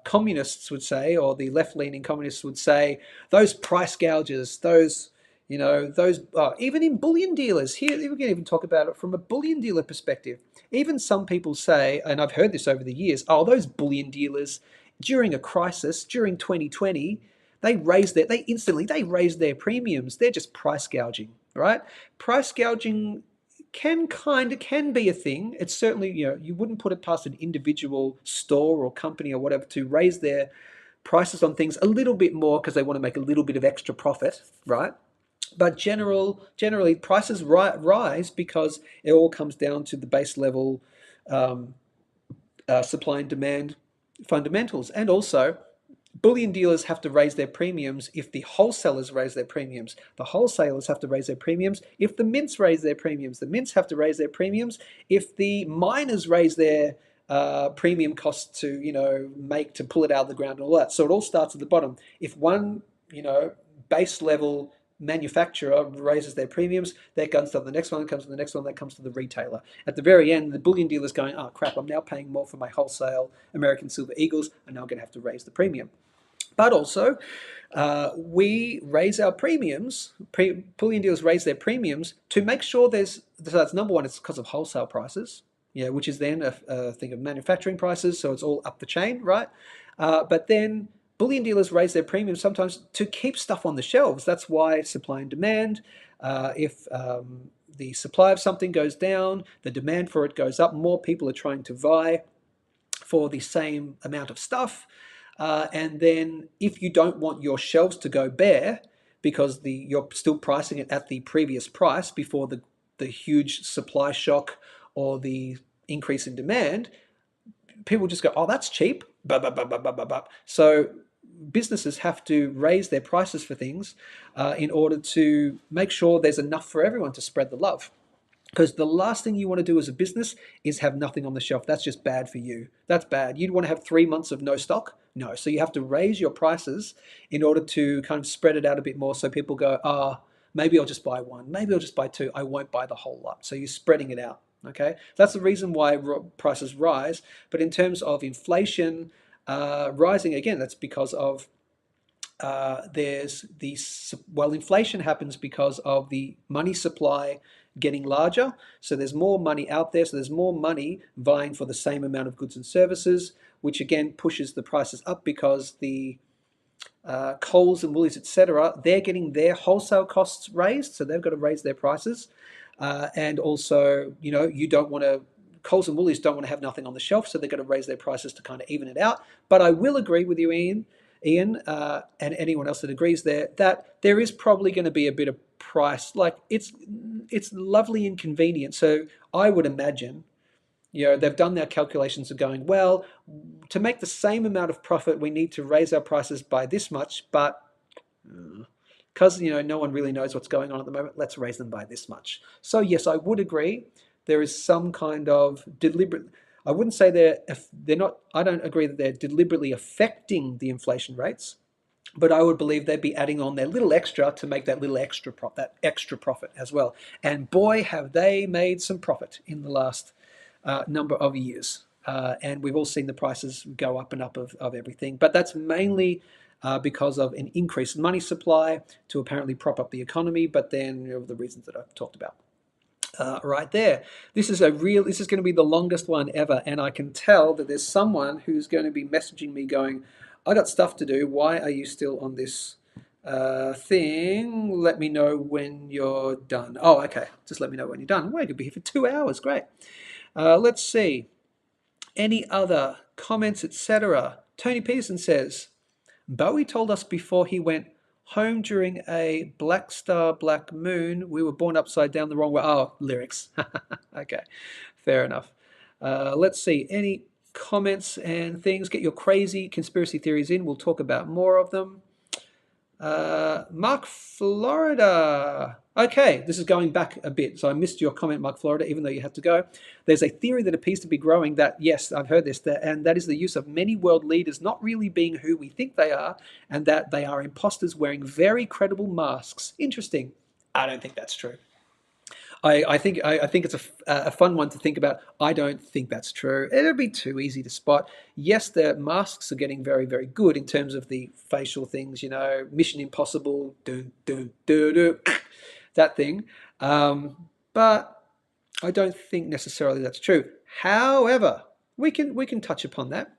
communists would say, or the left-leaning communists would say, those price gouges, those even in bullion dealers here, we can even talk about it from a bullion dealer perspective. Even some people say, and I've heard this over the years, oh, those bullion dealers during a crisis, during 2020, they instantly raised their premiums. They're just price gouging, right? Price gouging can be a thing. It's certainly, you wouldn't put it past an individual store or company or whatever to raise their prices on things a little bit more because they want to make a little bit of extra profit, right? But generally prices rise because it all comes down to the base level um, supply and demand fundamentals. And also, bullion dealers have to raise their premiums if the wholesalers raise their premiums. The wholesalers have to raise their premiums if the mints raise their premiums. The mints have to raise their premiums if the miners raise their premium costs to make to pull it out of the ground and all that. So it all starts at the bottom. If one base level manufacturer raises their premiums, that comes to the next one, comes to the next one, that comes to the retailer. At the very end, the bullion dealer's going, oh crap, I'm now paying more for my wholesale American Silver Eagles, and now I'm going to have to raise the premium. But also, we raise our premiums, bullion dealers raise their premiums to make sure so that's number one, it's because of wholesale prices, which is then a thing of manufacturing prices, so it's all up the chain, right? But then bullion dealers raise their premiums sometimes to keep stuff on the shelves. That's why supply and demand. If the supply of something goes down, the demand for it goes up. More people are trying to vie for the same amount of stuff. And then if you don't want your shelves to go bare because you're still pricing it at the previous price before the huge supply shock or the increase in demand, people just go, oh, that's cheap. So businesses have to raise their prices for things in order to make sure there's enough for everyone to spread the love. Because the last thing you want to do as a business is have nothing on the shelf. That's just bad for you. That's bad. You'd want to have 3 months of no stock? No. So you have to raise your prices in order to kind of spread it out a bit more so people go, maybe I'll just buy one. Maybe I'll just buy two. I won't buy the whole lot. So you're spreading it out. Okay? That's the reason why prices rise. But in terms of inflation rising, again, that's because of inflation happens because of the money supply getting larger. So there's more money out there. So there's more money vying for the same amount of goods and services, which again pushes the prices up because the Coles and Woolies, etc., they're getting their wholesale costs raised. So they've got to raise their prices. And also, you don't want to, Coles and Woolies don't want to have nothing on the shelf. So they've got to raise their prices to kind of even it out. But I will agree with you, Ian, and anyone else that agrees that there is probably going to be a bit of price, like it's lovely and convenient. So I would imagine, they've done their calculations of going, well, to make the same amount of profit, we need to raise our prices by this much, but because no one really knows what's going on at the moment, let's raise them by this much. So yes, I would agree there is some kind of deliberate. I wouldn't say they're not. I don't agree that they're deliberately affecting the inflation rates, but I would believe they'd be adding on their little extra to make that little extra profit as well. And boy, have they made some profit in the last number of years. And we've all seen the prices go up and up of everything. But that's mainly because of an increased money supply to apparently prop up the economy, but then the reasons that I've talked about. Right there. This is going to be the longest one ever, and I can tell that there's someone who's going to be messaging me going, I got stuff to do. Why are you still on this thing. Let me know when you're done. Oh, okay. Just let me know when you're done. Well, you could be here for 2 hours. Great. Let's see. Any other comments, etc.? Tony Peterson says, Bowie told us before he went home during a black star, black moon, we were born upside down the wrong way. Oh, lyrics. Okay, fair enough. Let's see. Any comments and things? Get your crazy conspiracy theories in. We'll talk about more of them. Mark Florida. Okay, this is going back a bit, so I missed your comment, Mark Florida, even though you had to go. There's a theory that appears to be growing that, yes, I've heard this, and that is the use of many world leaders not really being who we think they are, and that they are imposters wearing very credible masks. Interesting. I don't think that's true. I think it's a fun one to think about. I don't think that's true. It'd be too easy to spot. Yes, the masks are getting very, very good in terms of the facial things. Mission Impossible, that thing. But I don't think necessarily that's true. However, we can touch upon that.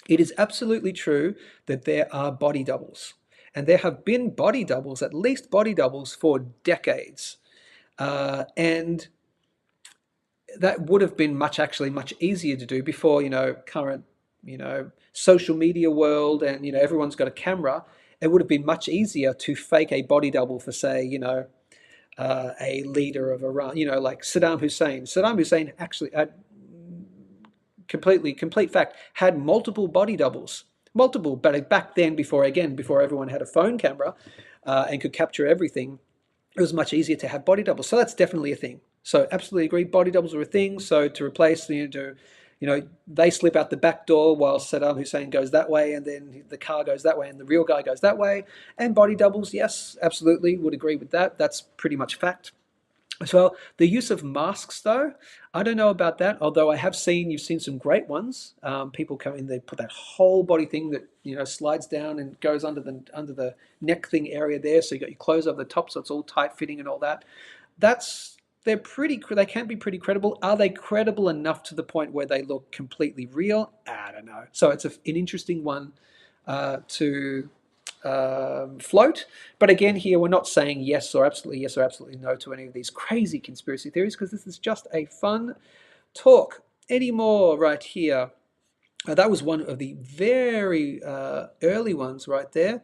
It is absolutely true that there are body doubles, and there have been body doubles, at least body doubles, for decades. And that would have been much easier to do before, current, social media world, and, everyone's got a camera. It would have been much easier to fake a body double for, say, a leader of Iran, like Saddam Hussein. Saddam Hussein actually, complete fact, had multiple body doubles. Multiple, but back then, before everyone had a phone camera and could capture everything, it was much easier to have body doubles. So that's definitely a thing. So absolutely agree, body doubles are a thing. So to replace, they slip out the back door while Saddam Hussein goes that way, and then the car goes that way, and the real guy goes that way. And body doubles, yes, absolutely, would agree with that. That's pretty much fact. As well, the use of masks, though, I don't know about that. Although you've seen some great ones. People come in, they put that whole body thing that slides down and goes under the neck thing area there. So you got your clothes over the top, so it's all tight fitting and all that. They can be pretty credible. Are they credible enough to the point where they look completely real? I don't know. So it's an interesting one to float. But again, here we're not saying yes or absolutely no to any of these crazy conspiracy theories, because this is just a fun talk. Any more right here? That was one of the very early ones right there.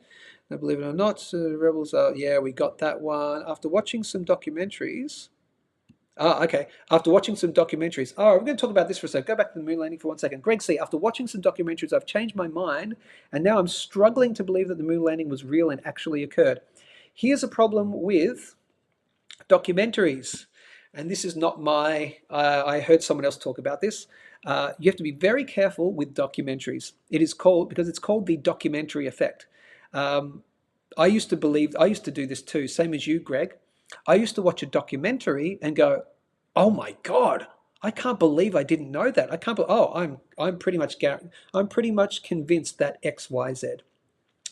Now, believe it or not, rebels are, yeah, we got that one. After watching some documentaries, okay. After watching some documentaries. Oh, we're going to talk about this for a second. Go back to the moon landing for 1 second. Greg C. After watching some documentaries, I've changed my mind, and now I'm struggling to believe that the moon landing was real and actually occurred. Here's a problem with documentaries, and this is not my. I heard someone else talk about this. You have to be very careful with documentaries. Because it's called the documentary effect. I used to do this too, same as you, Greg. I used to watch a documentary and go, "Oh my God, I can't believe I didn't know that. I can't. I'm pretty much convinced that X, Y, Z."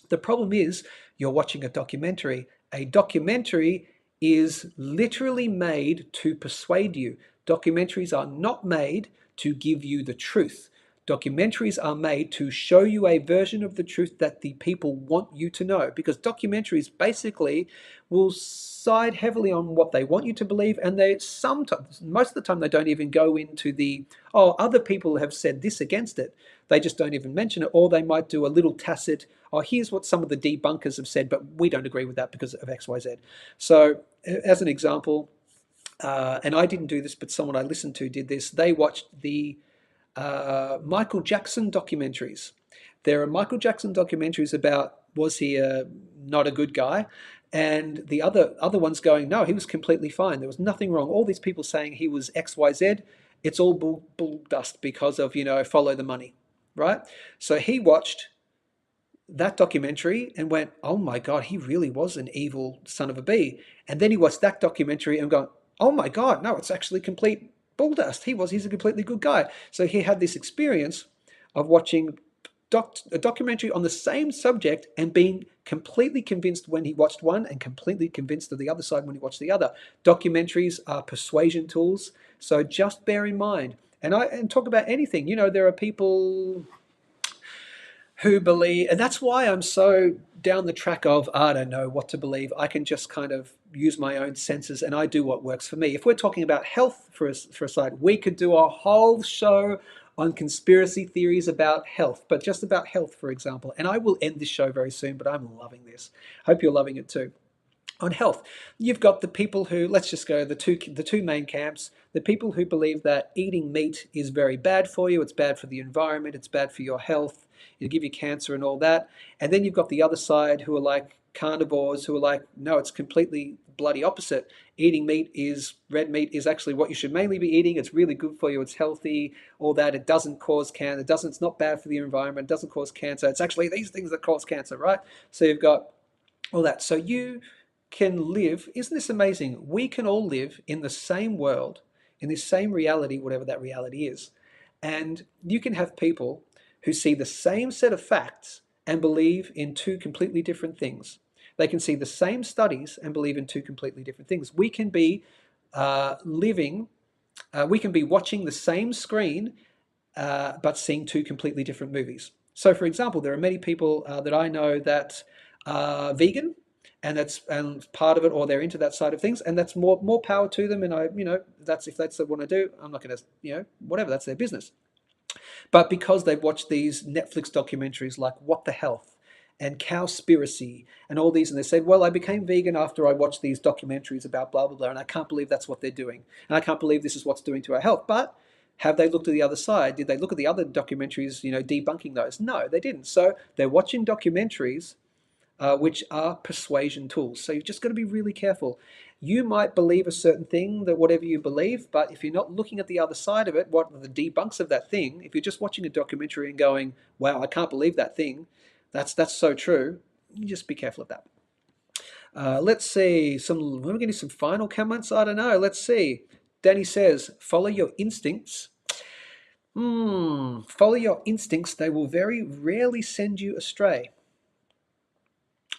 The problem is you're watching a documentary. A documentary is literally made to persuade you. Documentaries are not made to give you the truth. Documentaries are made to show you a version of the truth that the people want you to know, because documentaries basically will side heavily on what they want you to believe, and most of the time, they don't even go into other people have said this against it. They just don't even mention it, or they might do a little tacit, here's what some of the debunkers have said, but we don't agree with that because of X, Y, Z. So, as an example, and I didn't do this, but someone I listened to did this. They watched the Michael Jackson documentaries. There are Michael Jackson documentaries about, was he not a good guy? And the other ones going, no, he was completely fine. There was nothing wrong. All these people saying he was X, Y, Z, it's all bull dust because of, follow the money, right? So he watched that documentary and went, oh my God, he really was an evil son of a bee. And then he watched that documentary and gone, oh my God, no, it's actually complete bull dust. He's a completely good guy. So he had this experience of watching a documentary on the same subject and being completely convinced when he watched one and completely convinced of the other side when he watched the other. Documentaries are persuasion tools, so just bear in mind. And talk about anything. There are people who believe, and that's why I'm so down the track of I don't know what to believe. I can just kind of use my own senses and I do what works for me. If we're talking about health for a side, we could do a whole show on conspiracy theories about health, but just about health, for example. And I will end this show very soon, but I'm loving this. Hope you're loving it too. On health, you've got the people who, let's just go the two main camps. The people who believe that eating meat is very bad for you, it's bad for the environment, it's bad for your health, it'll give you cancer and all that. And then you've got the other side who are like carnivores, who are like, no, it's completely bloody opposite. Eating red meat is actually what you should mainly be eating. It's really good for you, it's healthy, all that. It doesn't cause cancer, it's not bad for the environment, it doesn't cause cancer. It's actually these things that cause cancer, right? So you've got all that. So you can live, isn't this amazing? We can all live in the same world, in this same reality, whatever that reality is. And you can have people who see the same set of facts and believe in two completely different things. They can see the same studies and believe in two completely different things. We can be we can be watching the same screen, but seeing two completely different movies. So, for example, there are many people that I know that are vegan, and part of it, or they're into that side of things, and that's more power to them. And that's if that's what they want to do. I'm not going to whatever, that's their business. But because they've watched these Netflix documentaries like What the Health and Cowspiracy and all these, and they said, well, I became vegan after I watched these documentaries about blah blah blah, and I can't believe that's what they're doing, and I can't believe this is what's doing to our health. But have they looked at the other side? Did they look at the other documentaries, debunking those? No, they didn't. So they're watching documentaries which are persuasion tools. So you've just got to be really careful. You might believe a certain thing, that whatever you believe, but if you're not looking at the other side of it, what are the debunks of that thing? If you're just watching a documentary and going, wow, I can't believe that thing, that's so true, you just be careful of that. Let's see, we're getting some final comments. I don't know. Let's see. Danny says, follow your instincts. Follow your instincts. They will very rarely send you astray.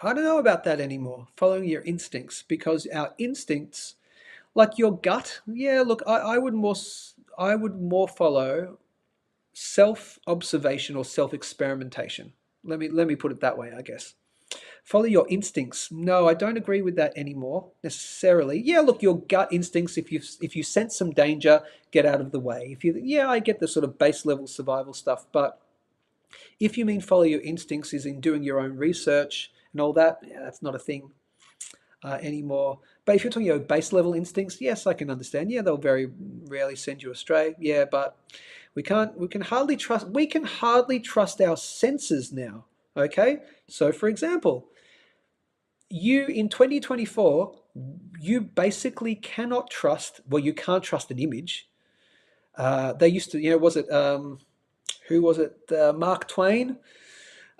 I don't know about that anymore, following your instincts, because our instincts, like your gut, yeah, look, I would more follow self-observation or self-experimentation. Let me put it that way, I guess. Follow your instincts. No, I don't agree with that anymore necessarily. Yeah, look, your gut instincts, if you sense some danger, get out of the way. I get the sort of base level survival stuff, but if you mean follow your instincts is in doing your own research and all that, yeah, that's not a thing anymore. But if you're talking about base level instincts, yes, I can understand. Yeah, they'll very rarely send you astray. Yeah, but we can hardly trust our senses now. Okay, so for example, you in 2024, you basically cannot trust. Well, you can't trust an image. They used to, was it who was it? Mark Twain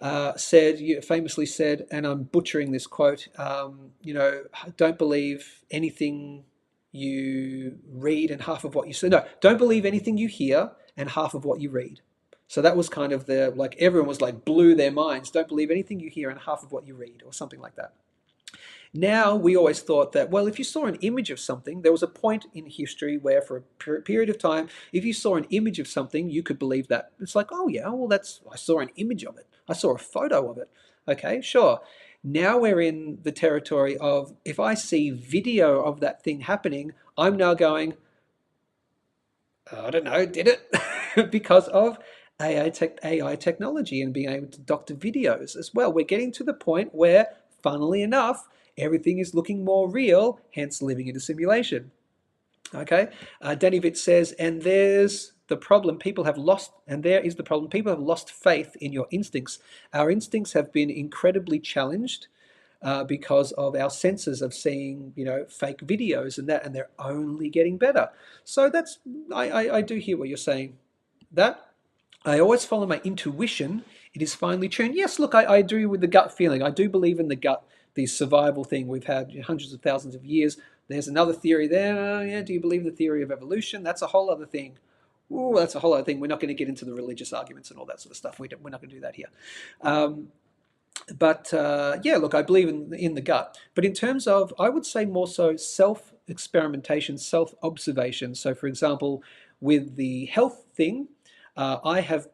famously said, and I'm butchering this quote, don't believe anything you read and half of what you see. No, don't believe anything you hear and half of what you read. So that was kind of everyone was like blew their minds. Don't believe anything you hear and half of what you read, or something like that. Now, we always thought that, well, if you saw an image of something, there was a point in history where for a period of time, if you saw an image of something, you could believe that. It's like, oh yeah, well, I saw an image of it. I saw a photo of it. Okay, sure. Now we're in the territory of, if I see video of that thing happening, I'm now going, I don't know, did it? Because of AI technology and being able to doctor videos as well. We're getting to the point where, funnily enough, everything is looking more real, hence living in a simulation. Okay, Danny Vitt says, and there's the problem people have lost, and there is the problem people have lost faith in your instincts. Our instincts have been incredibly challenged because of our senses of seeing, fake videos and that, and they're only getting better. So that's, I do hear what you're saying. That I always follow my intuition. It is finely tuned. Yes, look, I agree with the gut feeling. I do believe in the gut, the survival thing we've had hundreds of thousands of years. There's another theory there. Yeah, do you believe in the theory of evolution? That's a whole other thing. Ooh, that's a whole other thing. We're not going to get into the religious arguments and all that sort of stuff. We're not going to do that here. Yeah, look, I believe in the gut. But in terms of, I would say more so self-experimentation, self-observation. So, for example, with the health thing, I've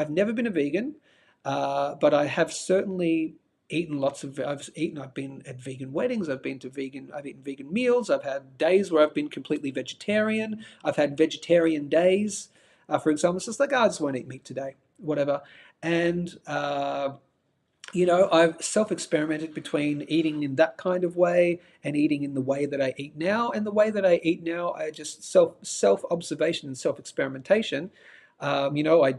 never been a vegan. But I have certainly eaten lots of. I've been at vegan weddings. I've eaten vegan meals. I've had days where I've been completely vegetarian. I've had vegetarian days. For example, it's just like, I just won't eat meat today, whatever. And I've self-experimented between eating in that kind of way and eating in the way that I eat now. And the way that I eat now, I just self-observation and self-experimentation. I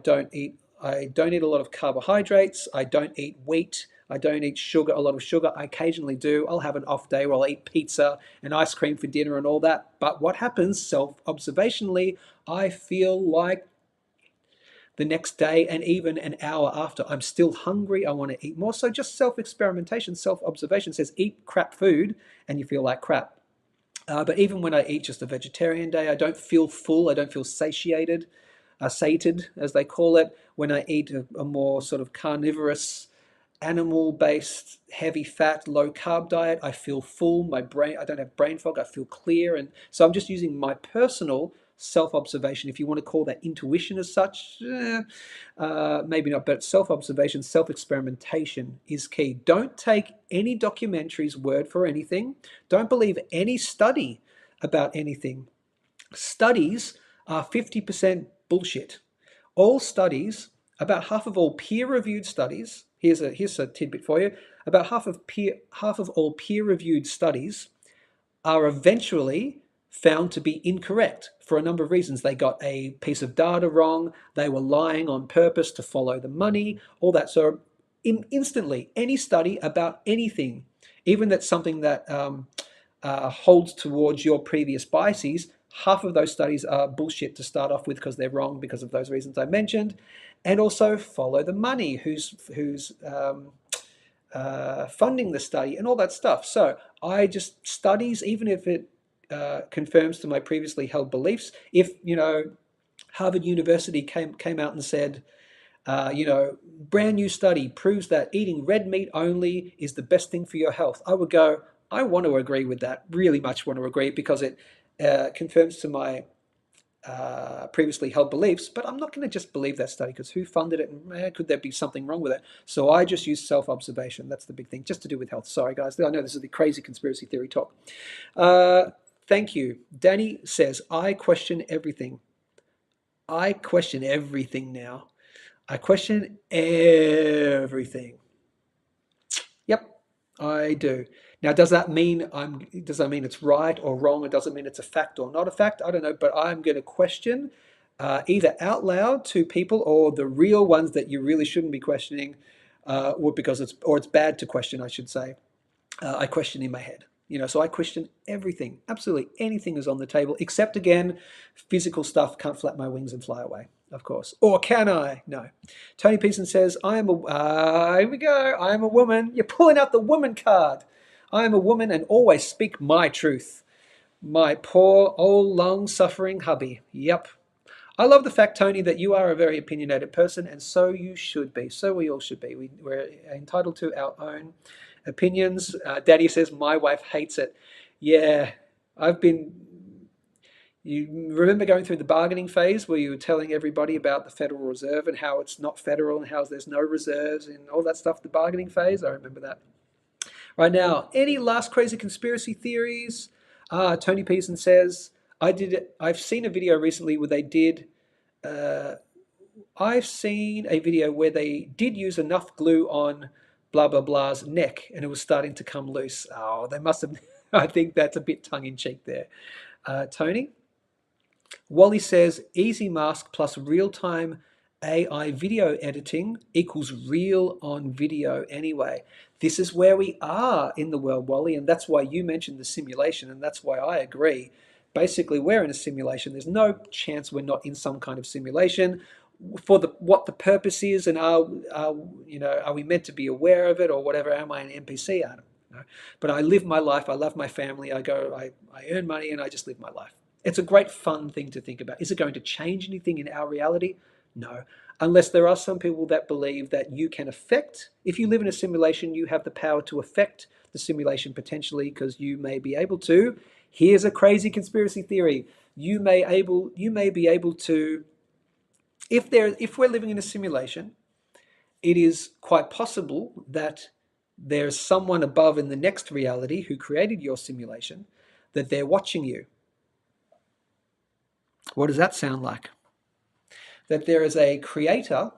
don't eat a lot of carbohydrates. I don't eat wheat. I don't eat sugar, a lot of sugar. I occasionally do. I'll have an off day where I'll eat pizza and ice cream for dinner and all that. But what happens self-observationally, I feel like the next day and even an hour after, I'm still hungry. I want to eat more. So just self-experimentation, self-observation says eat crap food and you feel like crap. But even when I eat just a vegetarian day, I don't feel full. I don't feel satiated, sated, as they call it. When I eat a more sort of carnivorous, animal-based, heavy fat, low carb diet, I feel full. I don't have brain fog. I feel clear. And so I'm just using my personal self-observation, if you want to call that intuition as such, maybe not, but self-observation, self-experimentation is key. Don't take any documentary's word for anything. Don't believe any study about anything. Studies are 50% bullshit. All studies, about half of all peer-reviewed studies, here's a tidbit for you, about half of all peer-reviewed studies are eventually found to be incorrect for a number of reasons. They got a piece of data wrong, they were lying on purpose to follow the money, all that. So instantly, any study about anything, even that's something that holds towards your previous biases, half of those studies are bullshit to start off with because they're wrong because of those reasons I mentioned. And also follow the money, who's funding the study and all that stuff. So I just studies, even if it confirms to my previously held beliefs. If Harvard University came out and said, brand new study proves that eating red meat only is the best thing for your health, I would go, I want to agree with that, really much want to agree, because it confirms to my previously held beliefs, but I'm not going to just believe that study because who funded it and could there be something wrong with it? So I just use self-observation. That's the big thing, just to do with health. Sorry, guys. I know this is the crazy conspiracy theory talk. Thank you. Danny says, I question everything. I question everything now. I question everything. Yep, I do. Now, does that mean it's right or wrong? It doesn't mean it's a fact or not a fact. I don't know, but I'm going to question either out loud to people or the real ones that you really shouldn't be questioning, because it's bad to question, I should say. I question in my head. So I question everything. Absolutely anything is on the table, except, again, physical stuff. Can't flap my wings and fly away, of course. Or can I? No. Tony Pearson says, here we go. I am a woman. You're pulling out the woman card. I am a woman and always speak my truth. My poor, old, long-suffering hubby. Yep. I love the fact, Tony, that you are a very opinionated person, and so you should be. So we all should be. We're entitled to our own opinions. Daddy says, my wife hates it. Yeah, you remember going through the bargaining phase where you were telling everybody about the Federal Reserve and how it's not federal and how there's no reserves and all that stuff, the bargaining phase? I remember that. Right now, any last crazy conspiracy theories? Tony Pearson says, I've seen a video recently where they did, I've seen a video where they did use enough glue on blah, blah, blah's neck and it was starting to come loose. Oh, they must have, I think that's a bit tongue-in-cheek there. Tony? Wally says, easy mask plus real-time AI video editing equals real on video anyway. This is where we are in the world, Wally, and that's why you mentioned the simulation, and that's why I agree. Basically, we're in a simulation. There's no chance we're not in some kind of simulation. For what the purpose is, and are we meant to be aware of it or whatever? Am I an NPC? I don't know. But I live my life. I love my family. I earn money, and I just live my life. It's a great fun thing to think about. Is it going to change anything in our reality? No. Unless there are some people that believe that you can affect, if you live in a simulation, you have the power to affect the simulation potentially, because you may be able to. Here's a crazy conspiracy theory. You may be able to, if we're living in a simulation it is quite possible that there's someone above in the next reality who created your simulation, that they're watching you. What does that sound like? That there is a creator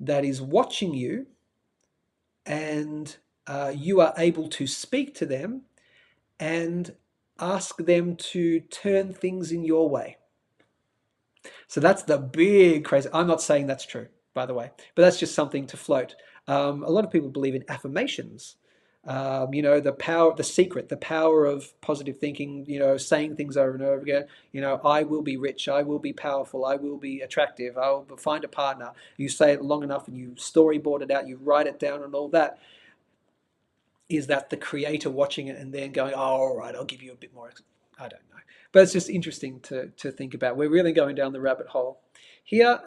that is watching you, and you are able to speak to them and ask them to turn things in your way. So that's the big crazy. I'm not saying that's true, by the way, but that's just something to float. A lot of people believe in affirmations. The power, the secret, the power of positive thinking, saying things over and over again. I will be rich, I will be powerful, I will be attractive, I will find a partner. You say it long enough and you storyboard it out, you write it down and all that. Is that the creator watching it and then going, oh, all right, I'll give you a bit more? I don't know. But it's just interesting to think about. We're really going down the rabbit hole here.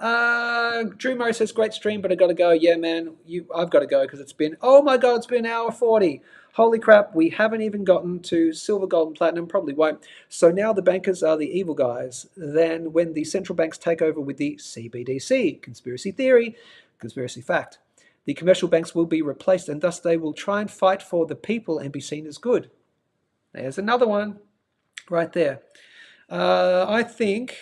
Drew Murray says, great stream, but I got to go. Yeah, man, I've got to go because it's been, oh my God, it's been an hour 40. Holy crap, we haven't even gotten to silver, gold, and platinum, probably won't. So now the bankers are the evil guys. Then when the central banks take over with the CBDC, conspiracy theory, conspiracy fact, the commercial banks will be replaced, and thus they will try and fight for the people and be seen as good. There's another one right there. I think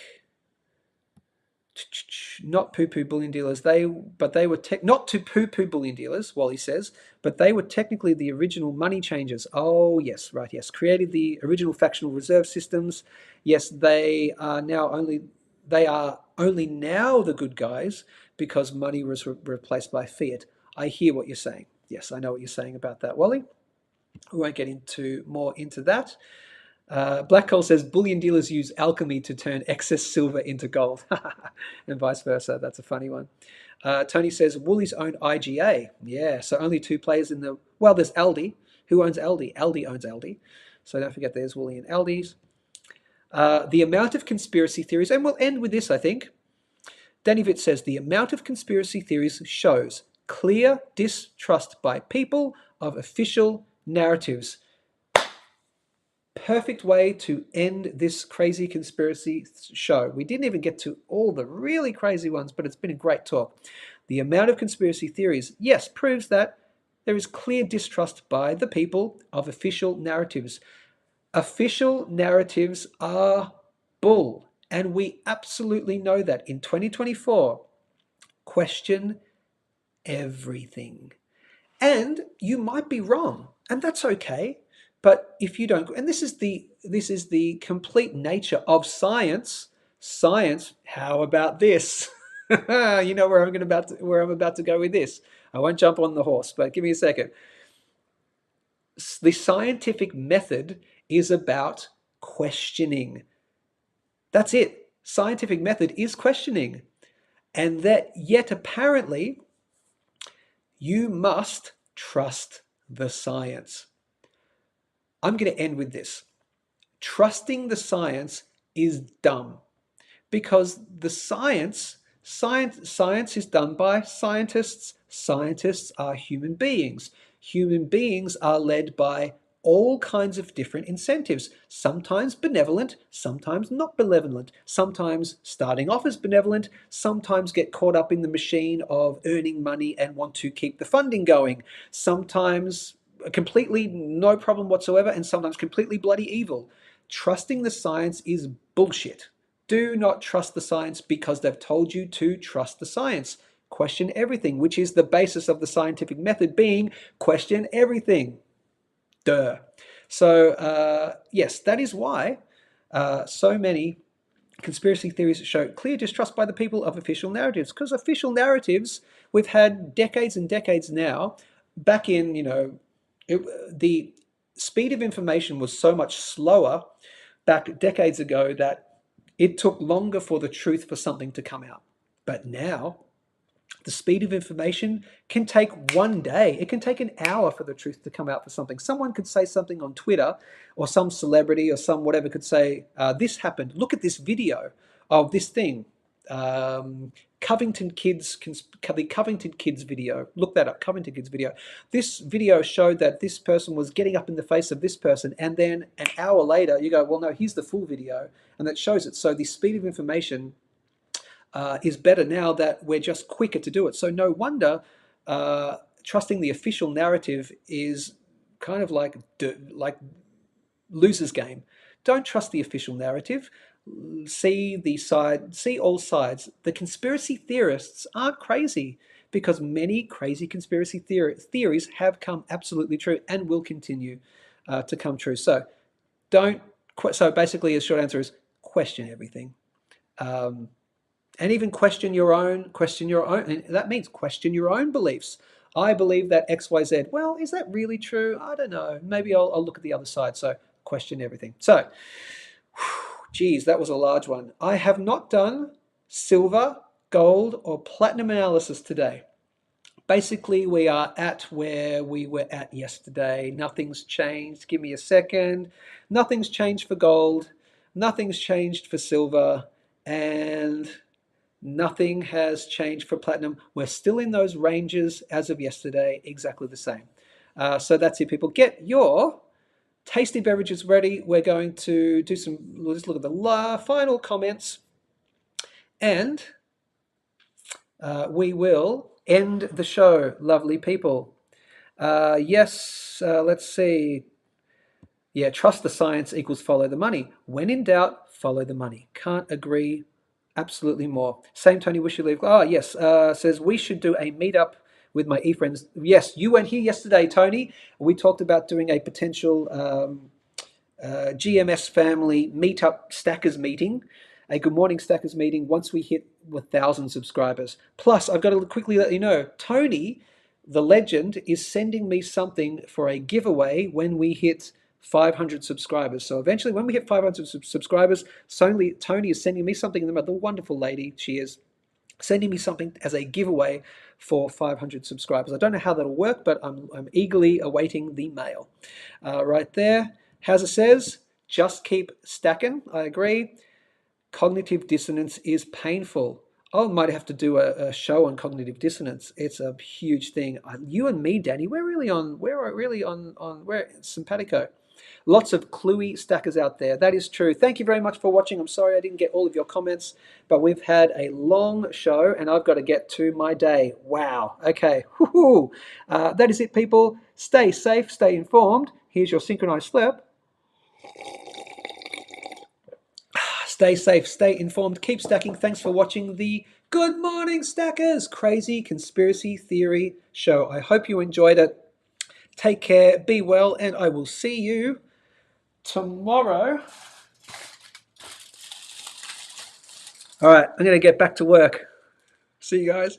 not poo-poo bullion dealers. They were not to poo-poo bullion dealers. Wally says, but they were technically the original money changers. Oh yes, right, yes. Created the original fractional reserve systems. Yes, they are only now the good guys because money was replaced by fiat. I hear what you're saying. Yes, I know what you're saying about that, Wally. We won't get more into that. Black Hole says bullion dealers use alchemy to turn excess silver into gold, and vice versa. That's a funny one. Tony says Woolies own IGA. Yeah, so only two players in the. Well, there's Aldi. Who owns Aldi? Aldi owns Aldi. So don't forget there's Woolly and Aldi's. The amount of conspiracy theories, and we'll end with this, I think. Danny Vitt says the amount of conspiracy theories shows clear distrust by people of official narratives. Perfect way to end this crazy conspiracy show. We didn't even get to all the really crazy ones, but it's been a great talk. The amount of conspiracy theories, yes, proves that there is clear distrust by the people of official narratives. Official narratives are bull, and we absolutely know that. In 2024, question everything. And you might be wrong, and that's okay. But if you don't, and this is the complete nature of science. Science. How about this? You know where I'm about to go with this. I won't jump on the horse, but give me a second. The scientific method is about questioning. That's it. Scientific method is questioning, and that yet apparently you must trust the science. I'm going to end with this. Trusting the science is dumb because the science is done by scientists. Scientists are human beings. Human beings are led by all kinds of different incentives, sometimes benevolent, sometimes not benevolent, sometimes starting off as benevolent, sometimes get caught up in the machine of earning money and want to keep the funding going, sometimes completely no problem whatsoever, and sometimes completely bloody evil. Trusting the science is bullshit. Do not trust the science because they've told you to trust the science. Question everything, which is the basis of the scientific method being question everything. Duh. So, yes, that is why so many conspiracy theories show clear distrust by the people of official narratives. Because official narratives, we've had decades and decades now. Back in, the speed of information was so much slower back decades ago that it took longer for the truth for something to come out. But now, the speed of information can take 1 day. It can take an hour for the truth to come out for something. Someone could say something on Twitter, or some celebrity or some whatever could say, this happened. Look at this video of this thing. The Covington Kids video. Look that up, Covington Kids video. This video showed that this person was getting up in the face of this person, and then an hour later you go, well, no, here's the full video, and that shows it. So the speed of information is better now that we're just quicker to do it. So no wonder trusting the official narrative is kind of like loser's game. Don't trust the official narrative. See all sides. The conspiracy theorists aren't crazy because many crazy conspiracy theories have come absolutely true and will continue to come true. So don't. So basically, a short answer is question everything. And even question your own, and that means question your own beliefs. I believe that XYZ. Well, is that really true? I don't know. Maybe I'll look at the other side. So question everything. So, geez, that was a large one. I have not done silver, gold, or platinum analysis today. Basically, we are at where we were at yesterday. Nothing's changed. Give me a second. Nothing's changed for gold. Nothing's changed for silver. And nothing has changed for platinum. We're still in those ranges as of yesterday, exactly the same. So that's it, people. Get your tasty beverages ready. We're going to do we'll just look at the final comments, and we will end the show, lovely people. Yes, let's see. Yeah, trust the science equals follow the money. When in doubt, follow the money. Can't agree absolutely more. Same Tony, wish you leave. Oh, yes. Says we should do a meetup with my e-friends. Yes, you weren't here yesterday, Tony. We talked about doing a potential GMS family meetup stackers meeting, a good morning stackers meeting once we hit 1,000 subscribers. Plus, I've got to quickly let you know, Tony, the legend, is sending me something for a giveaway when we hit 500 subscribers. So eventually, when we hit 500 subscribers, Tony is sending me something. The wonderful lady she is, sending me something as a giveaway for 500 subscribers. I don't know how that'll work, but I'm eagerly awaiting the mail. Right there. As it says, just keep stacking. I agree. Cognitive dissonance is painful. I might have to do a show on cognitive dissonance. It's a huge thing. You and me, Danny, we're really on simpatico. Lots of cluey stackers out there. That is true. Thank you very much for watching. I'm sorry I didn't get all of your comments, but we've had a long show and I've got to get to my day. Wow. Okay. That is it, people. Stay safe, stay informed. Here's your synchronized slurp. Stay safe, stay informed, keep stacking. Thanks for watching the Good Morning Stackers Crazy Conspiracy Theory Show. I hope you enjoyed it. Take care, be well, and I will see you tomorrow. All right, I'm going to get back to work. See you guys.